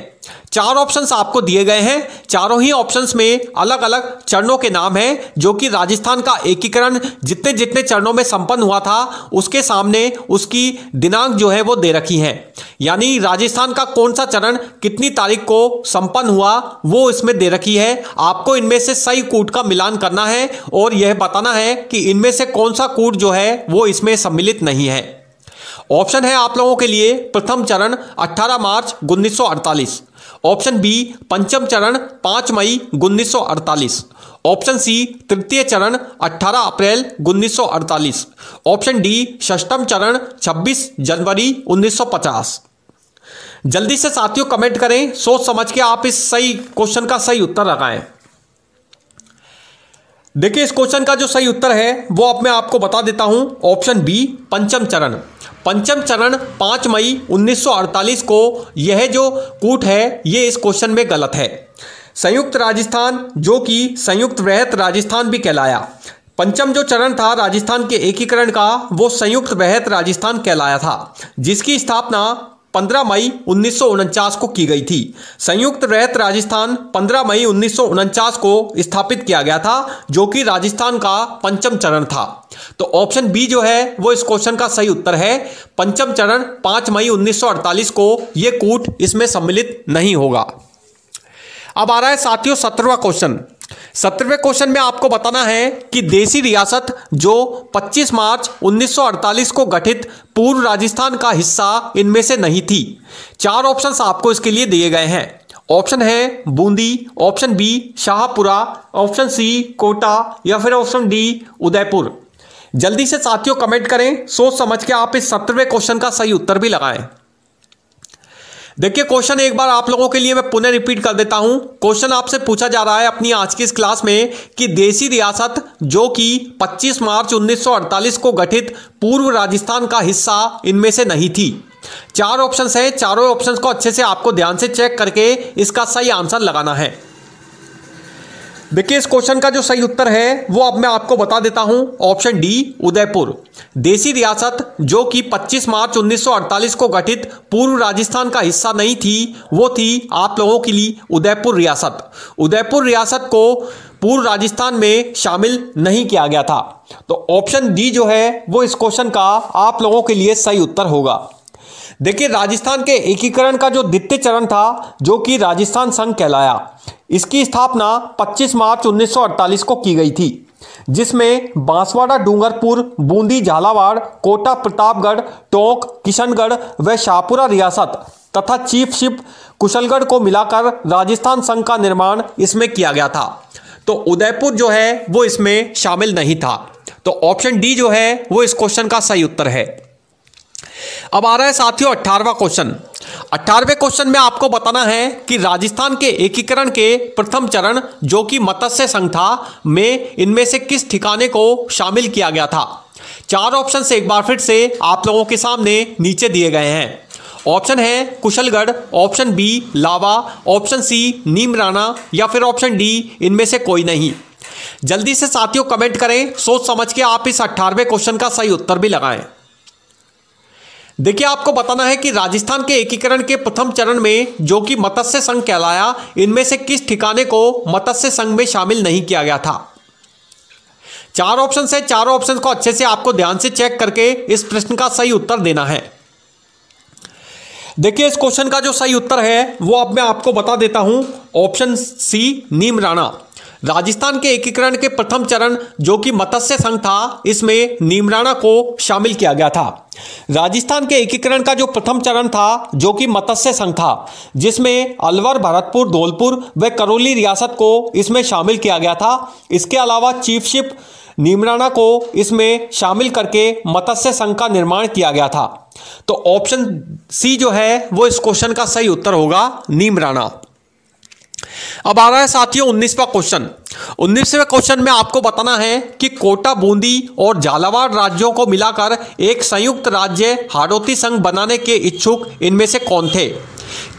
4 ऑप्शंस आपको दिए गए हैं। चारों ही ऑप्शंस में अलग अलग चरणों के नाम हैं, जो कि राजस्थान का एकीकरण जितने जितने चरणों में संपन्न हुआ था उसके सामने उसकी दिनांक जो है वो दे रखी है। यानी राजस्थान का कौन सा चरण कितनी तारीख को संपन्न हुआ वो इसमें दे रखी है। आपको इनमें से सही कूट का मिलान करना है और यह बताना है कि इनमें से कौन सा कूट जो है वो इसमें सम्मिलित नहीं है। ऑप्शन है आप लोगों के लिए प्रथम चरण 18 मार्च 1948, ऑप्शन बी पंचम चरण 5 मई 1948, ऑप्शन सी तृतीय चरण 18 अप्रैल 1948, ऑप्शन डी षष्ठम चरण 26 जनवरी 1950। जल्दी से साथियों कमेंट करें, सोच समझ के आप इस सही क्वेश्चन का सही उत्तर लगाएं। देखिए इस क्वेश्चन का जो सही उत्तर है वो अब मैं आपको बता देता हूं। ऑप्शन बी पंचम चरण। पंचम चरण 5 मई 1948 को यह जो कूट है ये इस क्वेश्चन में गलत है। संयुक्त राजस्थान जो कि संयुक्त वृहत राजस्थान भी कहलाया। पंचम जो चरण था राजस्थान के एकीकरण का वो संयुक्त वृहत राजस्थान कहलाया था, जिसकी स्थापना 15 मई 1949 को की गई थी। संयुक्त वृहत राजस्थान 15 मई 1949 को स्थापित किया गया था, जो कि राजस्थान का पंचम चरण था। तो ऑप्शन बी जो है वो इस क्वेश्चन का सही उत्तर है। पंचम चरण 5 मई 1948 को यह कूट इसमें सम्मिलित नहीं होगा। अब आ रहा है साथियों 17वां क्वेश्चन। 17वें क्वेश्चन में आपको बताना है कि देसी रियासत जो 25 मार्च 1948 को गठित पूर्व राजस्थान का हिस्सा इनमें से नहीं थी। 4 ऑप्शंस आपको इसके लिए दिए गए हैं। ऑप्शन है Bundi, option B Shahpura, option C Kota या फिर ऑप्शन डी उदयपुर। जल्दी से साथियों कमेंट करें, सोच समझ के आप इस 17वें क्वेश्चन का सही उत्तर भी लगाएं। देखिए क्वेश्चन एक बार आप लोगों के लिए मैं पुनः रिपीट कर देता हूं। क्वेश्चन आपसे पूछा जा रहा है अपनी आज की इस क्लास में कि देसी रियासत जो कि 25 मार्च 1948 को गठित पूर्व राजस्थान का हिस्सा इनमें से नहीं थी। 4 ऑप्शंस हैं, चारों ऑप्शंस को अच्छे से आपको ध्यान से चेक करके इसका सही आंसर लगाना है। देखिए इस क्वेश्चन का जो सही उत्तर है वो अब मैं आपको बता देता हूं। Option D Udaipur. देसी रियासत जो कि 25 मार्च 1948 को गठित पूर्व राजस्थान का हिस्सा नहीं थी, वो थी आप लोगों के लिए उदयपुर रियासत। उदयपुर रियासत को पूर्व राजस्थान में शामिल नहीं किया गया था। तो ऑप्शन डी जो है वो इस क्वेश्चन का आप लोगों के लिए सही उत्तर होगा। देखिए राजस्थान के एकीकरण का जो द्वितीय चरण था जो कि राजस्थान संघ कहलाया, इसकी स्थापना 25 मार्च 1948 को की गई थी, जिसमें बांसवाड़ा, डूंगरपुर, बूंदी, झालावाड़, कोटा, प्रतापगढ़, टोंक, किशनगढ़ व शाहपुरा रियासत तथा चीफ शिप कुशलगढ़ को मिलाकर राजस्थान संघ का निर्माण इसमें किया गया था। तो उदयपुर जो है वो इसमें शामिल नहीं था। तो ऑप्शन डी जो है वो इस क्वेश्चन का सही उत्तर है। अब आ रहा है साथियों 18वां क्वेश्चन। 18वें क्वेश्चन में आपको बताना है कि राजस्थान के एकीकरण के प्रथम चरण जो कि मत्स्य संघ था में इनमें से किस ठिकाने को शामिल किया गया था। 4 ऑप्शन से एक बार फिर से आप लोगों के सामने नीचे दिए गए हैं। ऑप्शन है कुशलगढ़, ऑप्शन बी लावा, ऑप्शन सी नीमराना या फिर ऑप्शन डी इनमें से कोई नहीं। जल्दी से साथियों कमेंट करें, सोच समझ के आप इस 18वें क्वेश्चन का सही उत्तर भी लगाएं। देखिए आपको बताना है कि राजस्थान के एकीकरण के प्रथम चरण में जो कि मत्स्य संघ कहलाया, इनमें से किस ठिकाने को मत्स्य संघ में शामिल नहीं किया गया था। 4 ऑप्शन है, चारों ऑप्शन को अच्छे से आपको ध्यान से चेक करके इस प्रश्न का सही उत्तर देना है। देखिए इस क्वेश्चन का जो सही उत्तर है वो अब मैं आपको बता देता हूं। Option C Neemrana. राजस्थान के एकीकरण के प्रथम चरण जो कि मत्स्य संघ था, इसमें नीमराणा को शामिल किया गया था। राजस्थान के एकीकरण का जो प्रथम चरण था जो कि मत्स्य संघ था, जिसमें अलवर, भरतपुर, धौलपुर व करौली रियासत को इसमें शामिल किया गया था। इसके अलावा चीफशिप नीमराणा को इसमें शामिल करके मत्स्य संघ का निर्माण किया गया था। तो ऑप्शन सी जो है वो इस क्वेश्चन का सही उत्तर होगा, नीमराणा। अब आ रहा है साथियों 19वां क्वेश्चन। 19वें क्वेश्चन में आपको बताना है कि कोटा, बूंदी और झालावाड़ राज्यों को मिलाकर एक संयुक्त राज्य हाड़ौती संघ बनाने के इच्छुक इनमें से कौन थे।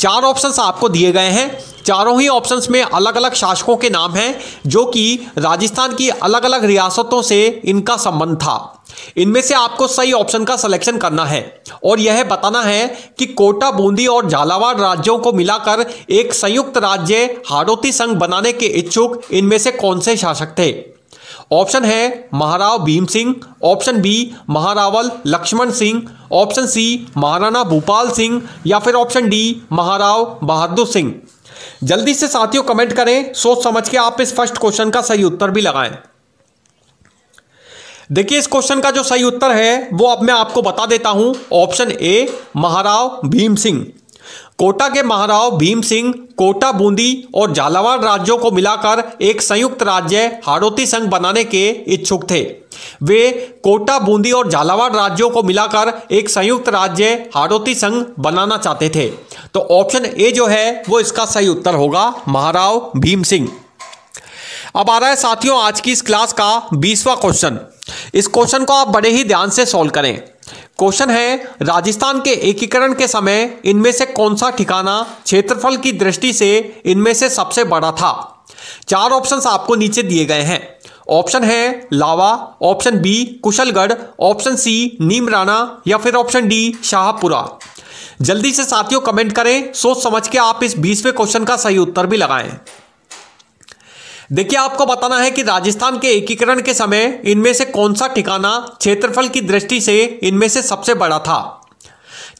4 ऑप्शंस आपको दिए गए हैं। चारों ही ऑप्शंस में अलग अलग शासकों के नाम हैं जो कि राजस्थान की अलग अलग रियासतों से इनका संबंध था। इनमें से आपको सही ऑप्शन का सिलेक्शन करना है और यह बताना है कि कोटा, बूंदी और झालावाड़ राज्यों को मिलाकर एक संयुक्त राज्य हाड़ौती संघ बनाने के इच्छुक इनमें से कौन से शासक थे। ऑप्शन है Maharao Bhim Singh, option B Maharawal Lakshman Singh, option C Maharana Bhupal Singh या फिर ऑप्शन डी महाराव बहादुर सिंह। जल्दी से साथियों कमेंट करें, सोच समझ के आप इस फर्स्ट क्वेश्चन का सही उत्तर भी लगाएं। देखिए इस क्वेश्चन का जो सही उत्तर है वो अब मैं आपको बता देता हूं। Option A Maharao Bhim Singh. कोटा के महाराव भीम सिंह कोटा, बूंदी और झालावाड़ राज्यों को मिलाकर एक संयुक्त राज्य हाड़ौती संघ बनाने के इच्छुक थे। वे कोटा, बूंदी और झालावाड़ राज्यों को मिलाकर एक संयुक्त राज्य हाड़ौती संघ बनाना चाहते थे। तो ऑप्शन ए जो है वो इसका सही उत्तर होगा, महाराव भीम सिंह। अब आ रहा है साथियों आज की इस क्लास का 20वां क्वेश्चन। इस क्वेश्चन को आप बड़े ही ध्यान से सॉल्व करें। क्वेश्चन है राजस्थान के एकीकरण के समय इनमें से कौन सा ठिकाना क्षेत्रफल की दृष्टि से इनमें से सबसे बड़ा था। 4 ऑप्शंस आपको नीचे दिए गए हैं। ऑप्शन है Lava, option B Kushalgarh, option C Neemrana या फिर ऑप्शन डी शाहपुरा। जल्दी से साथियों कमेंट करें, सोच समझ के आप इस 20वें क्वेश्चन का सही उत्तर भी लगाएं। देखिए आपको बताना है कि राजस्थान के एकीकरण के समय इनमें से कौन सा ठिकाना क्षेत्रफल की दृष्टि से इनमें से सबसे बड़ा था।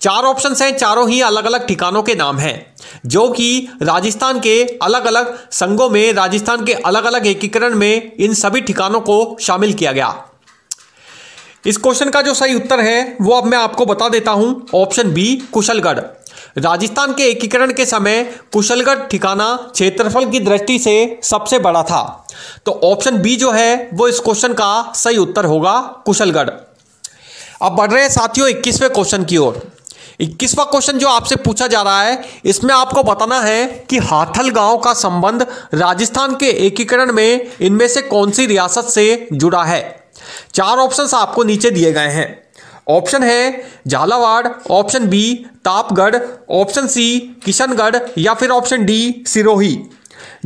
4 ऑप्शंस हैं, चारों ही अलग अलग ठिकानों के नाम हैं जो कि राजस्थान के अलग अलग संघों में, राजस्थान के अलग अलग एकीकरण में इन सभी ठिकानों को शामिल किया गया। इस क्वेश्चन का जो सही उत्तर है वो अब मैं आपको बता देता हूं। Option B Kushalgarh. राजस्थान के एकीकरण के समय कुशलगढ़ ठिकाना क्षेत्रफल की दृष्टि से सबसे बड़ा था। तो ऑप्शन बी जो है वो इस क्वेश्चन का सही उत्तर होगा, कुशलगढ़। अब बढ़ रहे हैं साथियों 21वें क्वेश्चन की ओर। 21वां क्वेश्चन जो आपसे पूछा जा रहा है इसमें आपको बताना है कि हाथल गांव का संबंध राजस्थान के एकीकरण में इनमें से कौन सी रियासत से जुड़ा है। 4 ऑप्शंस आपको नीचे दिए गए हैं। ऑप्शन है Jhalawar, option B Tapgarh, option C Kishangarh या फिर ऑप्शन डी सिरोही।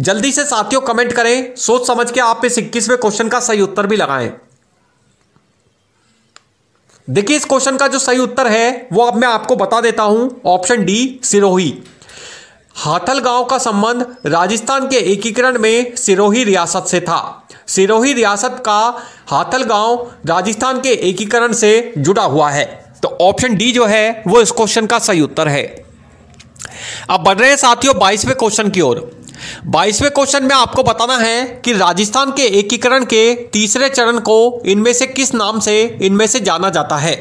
जल्दी से साथियों कमेंट करें, सोच समझ के आप इस 21वें क्वेश्चन का सही उत्तर भी लगाएं। देखिए इस क्वेश्चन का जो सही उत्तर है वो अब मैं आपको बता देता हूं। Option D Sirohi. हाथल गांव का संबंध राजस्थान के एकीकरण में सिरोही रियासत से था। सिरोही रियासत का हाथल गांव राजस्थान के एकीकरण से जुड़ा हुआ है। तो ऑप्शन डी जो है वो इस क्वेश्चन का सही उत्तर है। अब बढ़ रहे हैं साथियों 22वें क्वेश्चन की ओर। 22वें क्वेश्चन में आपको बताना है कि राजस्थान के एकीकरण के तीसरे चरण को इनमें से किस नाम से इनमें से जाना जाता है।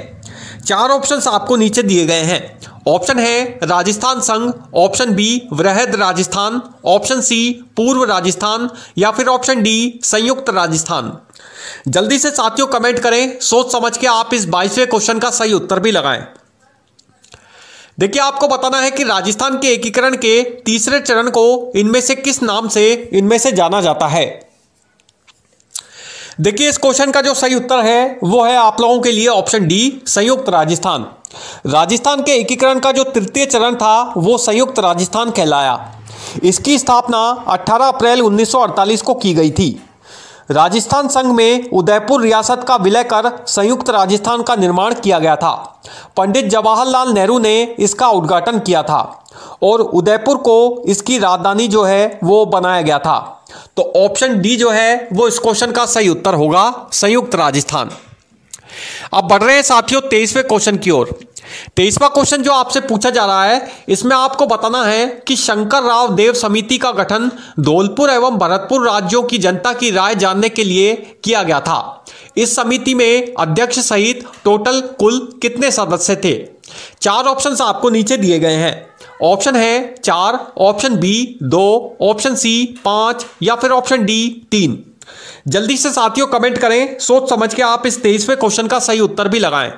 4 ऑप्शंस आपको नीचे दिए गए हैं। ऑप्शन है राजस्थान संघ, ऑप्शन बी वृहद राजस्थान, ऑप्शन सी पूर्व राजस्थान या फिर ऑप्शन डी संयुक्त राजस्थान। जल्दी से साथियों कमेंट करें, सोच समझ के आप इस 22वें क्वेश्चन का सही उत्तर भी लगाएं। देखिए आपको बताना है कि राजस्थान के एकीकरण के तीसरे चरण को इनमें से किस नाम से इनमें से जाना जाता है। देखिए इस क्वेश्चन का जो सही उत्तर है वो है आप लोगों के लिए ऑप्शन डी संयुक्त राजस्थान। राजस्थान के एकीकरण का जो तृतीय चरण था वो संयुक्त राजस्थान कहलाया। इसकी स्थापना 18 अप्रैल 1948 को की गई थी। राजस्थान संघ में उदयपुर रियासत का विलय कर संयुक्त राजस्थान का निर्माण किया गया था। पंडित जवाहरलाल नेहरू ने इसका उद्घाटन किया था और उदयपुर को इसकी राजधानी जो है वो बनाया गया था। तो ऑप्शन डी जो है वो इस क्वेश्चन का सही उत्तर होगा, संयुक्त राजस्थान। अब बढ़ रहे हैं साथियों 23वें क्वेश्चन की ओर। 23वां क्वेश्चन जो आपसे पूछा जा रहा है, इसमें आपको बताना है कि शंकर राव देव समिति का गठन धौलपुर एवं भरतपुर राज्यों की जनता की राय जानने के लिए किया गया था। इस समिति में अध्यक्ष सहित टोटल कुल कितने सदस्य थे? 4 ऑप्शंस आपको नीचे दिए गए हैं। ऑप्शन है 4, ऑप्शन बी 2, ऑप्शन सी 5 या फिर ऑप्शन डी 3। जल्दी से साथियों कमेंट करें, सोच समझ के आप इस 23वें क्वेश्चन का सही उत्तर भी लगाएं।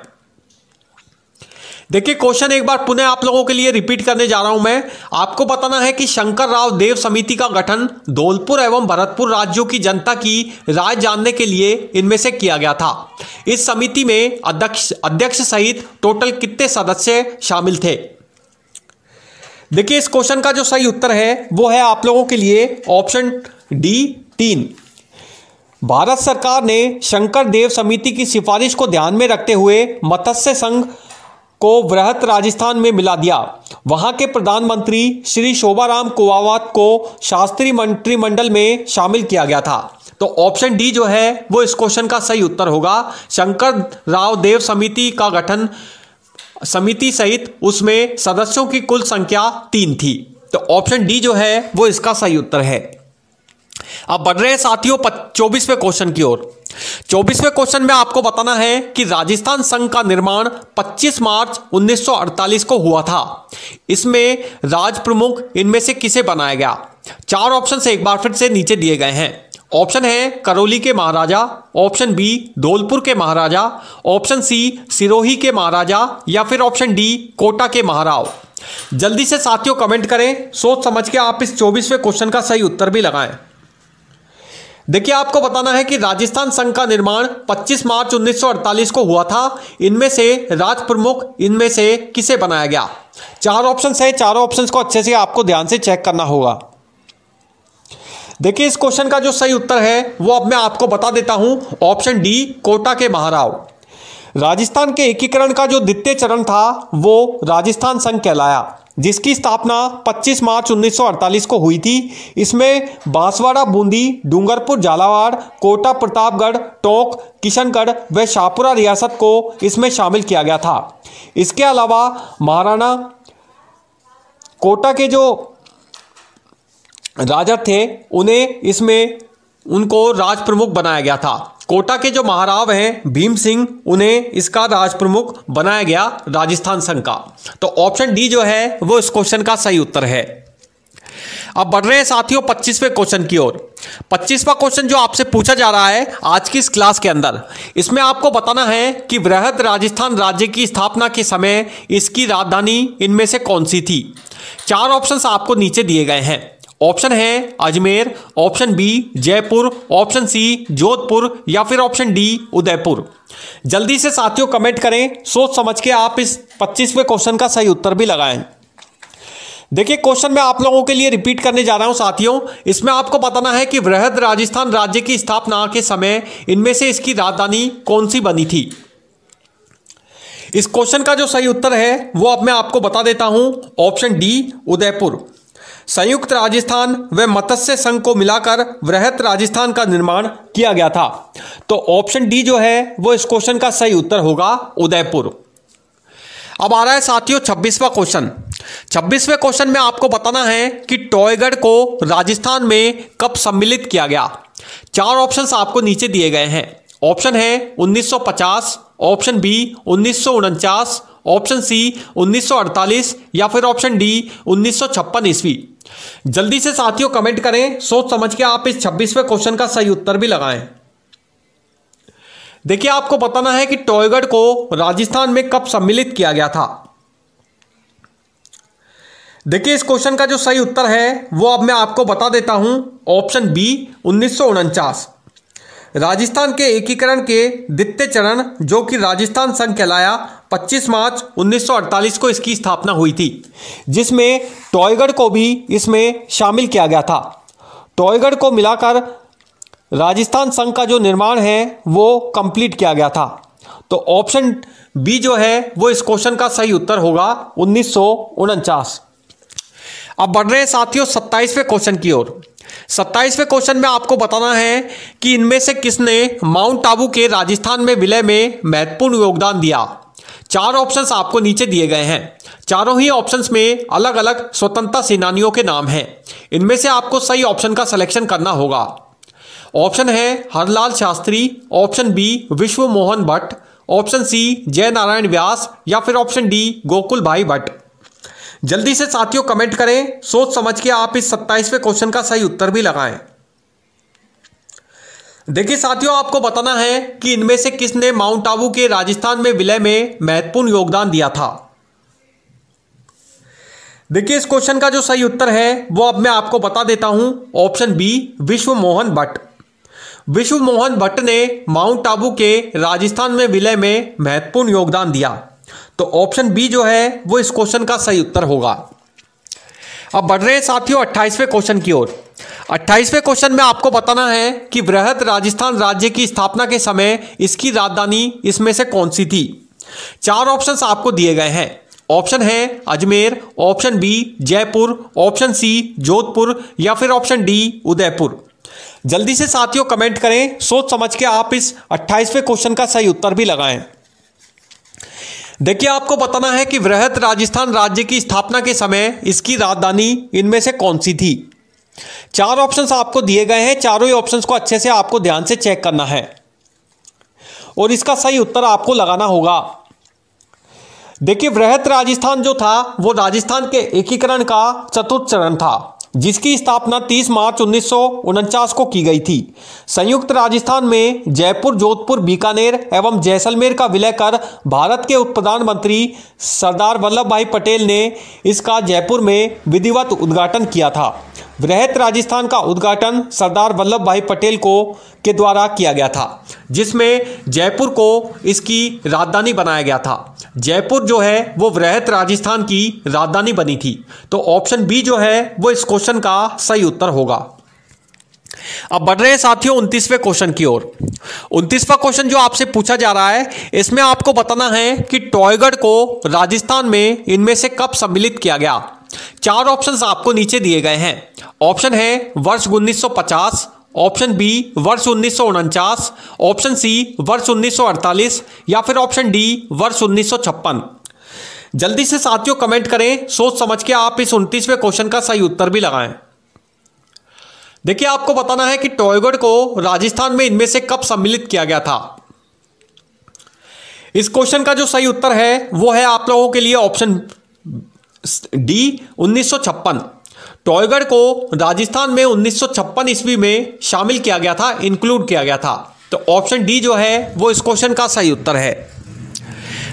देखिए क्वेश्चन एक बार पुनः आप लोगों के लिए रिपीट करने जा रहा हूं मैं। आपको बताना है कि शंकर राव देव समिति का गठन धौलपुर एवं भरतपुर राज्यों की जनता की राय जानने के लिए इनमें से किया गया था। इस समिति में अध्यक्ष सहित टोटल कितने सदस्य शामिल थे? देखिए इस क्वेश्चन का जो सही उत्तर है वो है आप लोगों के लिए ऑप्शन डी 3। भारत सरकार ने शंकर देव समिति की सिफारिश को ध्यान में रखते हुए मत्स्य संघ को वृहत राजस्थान में मिला दिया। वहां के प्रधानमंत्री श्री शोभाराम कुआवात को शास्त्री मंत्रिमंडल में शामिल किया गया था। तो ऑप्शन डी जो है वो इस क्वेश्चन का सही उत्तर होगा। शंकर राव देव समिति का गठन समिति सहित उसमें सदस्यों की कुल संख्या 3 थी। तो ऑप्शन डी जो है वो इसका सही उत्तर है। अब बढ़ रहे हैं साथियों 24वें क्वेश्चन की ओर। 24वें क्वेश्चन में आपको बताना है कि राजस्थान संघ का निर्माण 25 मार्च 1948 को हुआ था। इसमें राज प्रमुख इनमें से किसे बनाया गया? 4 ऑप्शन से एक बार फिर से नीचे दिए गए हैं। ऑप्शन है करौली के महाराजा, ऑप्शन बी धौलपुर के महाराजा, ऑप्शन सी सिरोही के महाराजा या फिर ऑप्शन डी कोटा के महाराव। जल्दी से साथियों कमेंट करें, सोच समझ के आप इस 24वें क्वेश्चन का सही उत्तर भी लगाएं। देखिए आपको बताना है कि राजस्थान संघ का निर्माण 25 मार्च 1948 को हुआ था। इनमें से राज प्रमुख इनमें से किसे बनाया गया? 4 ऑप्शन है, चारों ऑप्शंस को अच्छे से आपको ध्यान से चेक करना होगा। देखिए इस क्वेश्चन का जो सही उत्तर है वो अब मैं आपको बता देता हूं, ऑप्शन डी कोटा के महाराव। राजस्थान के एकीकरण का जो द्वितीय चरण था वो राजस्थान संघ कहलाया, जिसकी स्थापना 25 मार्च 1948 को हुई थी। इसमें बांसवाड़ा, बूंदी, डूंगरपुर, झालावाड़, कोटा, प्रतापगढ़, टोंक, किशनगढ़ व शाहपुरा रियासत को इसमें शामिल किया गया था। इसके अलावा महाराणा कोटा के जो राजा थे उन्हें इसमें उनको राज प्रमुख बनाया गया था। कोटा के जो महाराव हैं भीम सिंह, उन्हें इसका राज प्रमुख बनाया गया राजस्थान संघ का। तो ऑप्शन डी जो है वो इस क्वेश्चन का सही उत्तर है। अब बढ़ रहे हैं साथियों 25वें क्वेश्चन की ओर। 25वां क्वेश्चन जो आपसे पूछा जा रहा है आज की इस क्लास के अंदर, इसमें आपको बताना है कि वृहद राजस्थान राज्य की स्थापना के समय इसकी राजधानी इनमें से कौन सी थी? 4 ऑप्शंस आपको नीचे दिए गए हैं। ऑप्शन है Ajmer, option B Jaipur, option C Jodhpur या फिर ऑप्शन डी उदयपुर। जल्दी से साथियों कमेंट करें, सोच समझ के आप इस 25वें क्वेश्चन का सही उत्तर भी लगाएं। देखिए क्वेश्चन मैं आप लोगों के लिए रिपीट करने जा रहा हूं साथियों। इसमें आपको बताना है कि वृहद राजस्थान राज्य की स्थापना के समय इनमें से इसकी राजधानी कौन सी बनी थी। इस क्वेश्चन का जो सही उत्तर है वो अब मैं आपको बता देता हूं, ऑप्शन डी उदयपुर। संयुक्त राजस्थान व मत्स्य संघ को मिलाकर वृहत राजस्थान का निर्माण किया गया था। तो ऑप्शन डी जो है वो इस क्वेश्चन का सही उत्तर होगा उदयपुर। अब आ रहा है साथियों 26वां क्वेश्चन। 26वें क्वेश्चन में आपको बताना है कि टॉयगढ़ को राजस्थान में कब सम्मिलित किया गया। 4 ऑप्शंस आपको नीचे दिए गए हैं। ऑप्शन है 1950, ऑप्शन बी 1949, ऑप्शन सी 1948 या फिर ऑप्शन डी 1956 ईस्वी। जल्दी से साथियों कमेंट करें, सोच समझ के आप इस 26वें क्वेश्चन का सही उत्तर भी लगाएं। देखिए आपको बताना है कि टॉयगढ़ को राजस्थान में कब सम्मिलित किया गया था। देखिए इस क्वेश्चन का जो सही उत्तर है वो अब मैं आपको बता देता हूं, ऑप्शन बी 1949। राजस्थान के एकीकरण के द्वितीय चरण जो कि राजस्थान संघ कहलाया 25 मार्च 1948 को इसकी स्थापना हुई थी, जिसमें टॉयगढ़ को भी इसमें शामिल किया गया था। टॉयगढ़ को मिलाकर राजस्थान संघ का जो निर्माण है वो कंप्लीट किया गया था। तो ऑप्शन बी जो है वो इस क्वेश्चन का सही उत्तर होगा 1949। अब बढ़ रहे हैं साथियों 27वें क्वेश्चन की ओर। 27वें क्वेश्चन में आपको बताना है कि इनमें से किसने माउंट आबू के राजस्थान में विलय में महत्वपूर्ण योगदान दिया। चार ऑप्शंस आपको नीचे दिए गए हैं। चारों ही ऑप्शंस में अलग अलग स्वतंत्रता सेनानियों के नाम हैं। इनमें से आपको सही ऑप्शन का सिलेक्शन करना होगा। ऑप्शन है हरलाल शास्त्री, ऑप्शन बी विश्व मोहन भट्ट, ऑप्शन सी जय नारायण व्यास या फिर ऑप्शन डी गोकुल भाई भट्ट। जल्दी से साथियों कमेंट करें, सोच समझ के आप इस 27वें क्वेश्चन का सही उत्तर भी लगाएं। देखिए साथियों, आपको बताना है कि इनमें से किसने माउंट आबू के राजस्थान में विलय में महत्वपूर्ण योगदान दिया था। देखिए इस क्वेश्चन का जो सही उत्तर है वो अब मैं आपको बता देता हूं। ऑप्शन बी विश्व मोहन भट्ट। विश्व मोहन भट्ट ने माउंट आबू के राजस्थान में विलय में महत्वपूर्ण योगदान दिया। तो ऑप्शन बी जो है वो इस क्वेश्चन का सही उत्तर होगा। अब बढ़ रहे हैं साथियों 28वें क्वेश्चन की ओर। 28वें क्वेश्चन में आपको बताना है कि वृहद राजस्थान राज्य की स्थापना के समय इसकी राजधानी इसमें से कौन सी थी। चार ऑप्शंस आपको दिए गए हैं। ऑप्शन है Ajmer, option B Jaipur, option C Jodhpur या फिर ऑप्शन डी उदयपुर। जल्दी से साथियों कमेंट करें, सोच समझ के आप इस 28वें क्वेश्चन का सही उत्तर भी लगाएं। देखिए आपको बताना है कि वृहद राजस्थान राज्य की स्थापना के समय इसकी राजधानी इनमें से कौन सी थी। चार ऑप्शंस आपको दिए गए हैं। चारों ही ऑप्शंस को अच्छे से आपको ध्यान से चेक करना है और इसका सही उत्तर आपको लगाना होगा। देखिए वृहद राजस्थान जो था वो राजस्थान के एकीकरण का चतुर्थ चरण था, जिसकी स्थापना 30 मार्च 1949 को की गई थी। संयुक्त राजस्थान में जयपुर, जोधपुर, बीकानेर एवं जैसलमेर का विलय कर भारत के उप प्रधानमंत्री सरदार वल्लभ भाई पटेल ने इसका जयपुर में विधिवत उद्घाटन किया था। वृहद राजस्थान का उद्घाटन सरदार वल्लभ भाई पटेल के द्वारा किया गया था, जिसमें जयपुर को इसकी राजधानी बनाया गया था। जयपुर जो है वो वृहद राजस्थान की राजधानी बनी थी। तो ऑप्शन बी जो है वो इस क्वेश्चन का सही उत्तर होगा। अब बढ़ रहे हैं साथियों 29वें क्वेश्चन की ओर। 29वां क्वेश्चन जो आपसे पूछा जा रहा है, इसमें आपको बताना है कि टॉयगढ़ को राजस्थान में इनमें से कब सम्मिलित किया गया। चार ऑप्शंस आपको नीचे दिए गए हैं। ऑप्शन है वर्ष 1950, ऑप्शन बी वर्ष 1949, ऑप्शन सी वर्ष 1948 या फिर ऑप्शन डी वर्ष 1956। जल्दी से साथियों कमेंट करें, सोच समझ के आप इस 29वें क्वेश्चन का सही उत्तर भी लगाएं। देखिए आपको बताना है कि टॉयगढ़ को राजस्थान में इनमें से कब सम्मिलित किया गया था। इस क्वेश्चन का जो सही उत्तर है वो है आप लोगों के लिए ऑप्शन डी 1956। टॉयगढ़ को राजस्थान में 1956 ईस्वी में शामिल किया गया था, इंक्लूड किया गया था। तो ऑप्शन डी जो है वो इस क्वेश्चन का सही उत्तर है।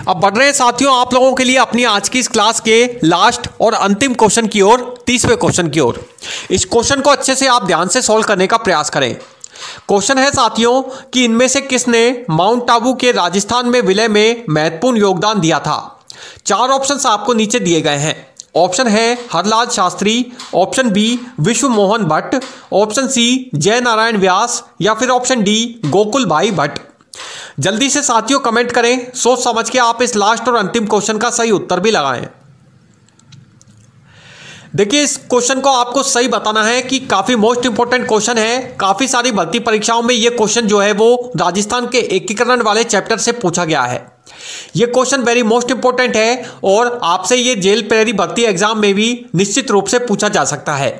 अब बढ़ रहे हैं साथियों आप लोगों के लिए अपनी आज की इस क्लास के लास्ट और अंतिम क्वेश्चन की ओर, 30वें क्वेश्चन की ओर। इस क्वेश्चन को अच्छे से आप ध्यान से सॉल्व करने का प्रयास करें। क्वेश्चन है साथियों कि इनमें से किसने माउंट आबू के राजस्थान में विलय में महत्वपूर्ण योगदान दिया था। चार ऑप्शंस आपको नीचे दिए गए हैं। ऑप्शन है हरलाल शास्त्री, ऑप्शन बी विश्व मोहन भट्ट, ऑप्शन सी जय नारायण व्यास या फिर ऑप्शन डी गोकुल भाई भट्ट। जल्दी से साथियों कमेंट करें, सोच समझ के आप इस लास्ट और अंतिम क्वेश्चन का सही उत्तर भी लगाएं। देखिए इस क्वेश्चन को आपको सही बताना है कि काफी मोस्ट इंपोर्टेंट क्वेश्चन है। काफी सारी भर्ती परीक्षाओं में यह क्वेश्चन जो है वो राजस्थान के एकीकरण वाले चैप्टर से पूछा गया है। यह क्वेश्चन वेरी मोस्ट इंपोर्टेंट है और आपसे ये जेल प्रहरी भर्ती एग्जाम में भी निश्चित रूप से पूछा जा सकता है।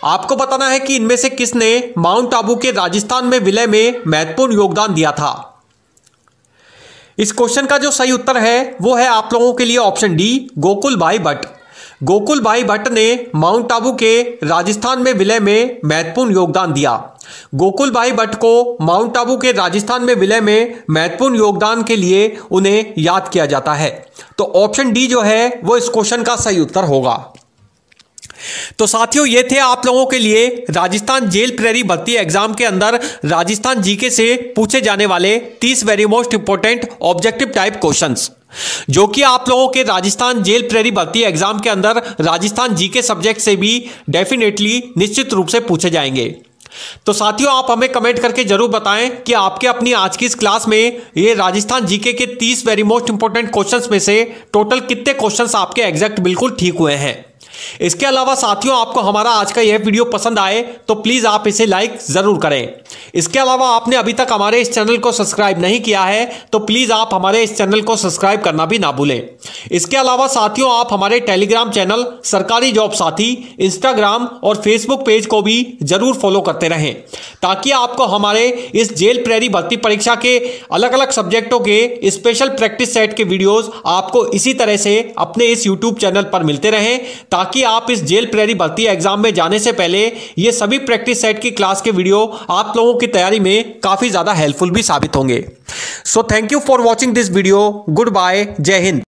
आपको बताना है कि इनमें से किसने माउंट आबू के राजस्थान में विलय में महत्वपूर्ण योगदान दिया था। इस क्वेश्चन का जो सही उत्तर है वो है आप लोगों के लिए ऑप्शन डी गोकुल भाई भट्ट। गोकुल भाई भट्ट ने माउंट आबू के राजस्थान में विलय में महत्वपूर्ण योगदान दिया। गोकुल भाई भट्ट को माउंट आबू के राजस्थान में विलय में महत्वपूर्ण योगदान के लिए उन्हें याद किया जाता है। तो ऑप्शन डी जो है वो इस क्वेश्चन का सही उत्तर होगा। तो साथियों ये थे आप लोगों के लिए राजस्थान जेल प्रहरी भर्ती एग्जाम के अंदर राजस्थान जीके से पूछे जाने वाले 30 very most important objective type questions, जो कि आप लोगों के राजस्थान जेल प्रहरी भर्ती एग्जाम के अंदर राजस्थान जीके सब्जेक्ट से भी डेफिनेटली निश्चित रूप से पूछे जाएंगे। तो साथियों आप हमें कमेंट करके जरूर बताएं कि आपके अपनी आज की इस क्लास में ये राजस्थान जीके के 30 वेरी मोस्ट इंपोर्टेंट क्वेश्चंस में से टोटल कितने क्वेश्चंस आपके एग्जैक्ट बिल्कुल ठीक हुए हैं। इसके अलावा साथियों, आपको हमारा आज का यह वीडियो पसंद आए तो प्लीज आप इसे लाइक जरूर करें। इसके अलावा आपने अभी तक हमारे इस चैनल को सब्सक्राइब नहीं किया है तो प्लीज आप हमारे इस चैनल को सब्सक्राइब करना भी ना भूलें। इसके अलावा साथियों, आप हमारे टेलीग्राम चैनल सरकारी जॉब साथी, इंस्टाग्राम और फेसबुक पेज को भी जरूर फॉलो करते रहें, ताकि आपको हमारे इस जेल प्रेरी भर्ती परीक्षा के अलग अलग सब्जेक्टों के स्पेशल प्रैक्टिस सेट के वीडियोस आपको इसी तरह से अपने इस यूट्यूब चैनल पर मिलते रहें, ताकि आप इस जेल प्रेरी भर्ती एग्जाम में जाने से पहले ये सभी प्रैक्टिस सेट की क्लास के वीडियो आप लोगों की तैयारी में काफी ज्यादा हेल्पफुल भी साबित होंगे। So thank you for watching this video. Good bye, जय हिंद।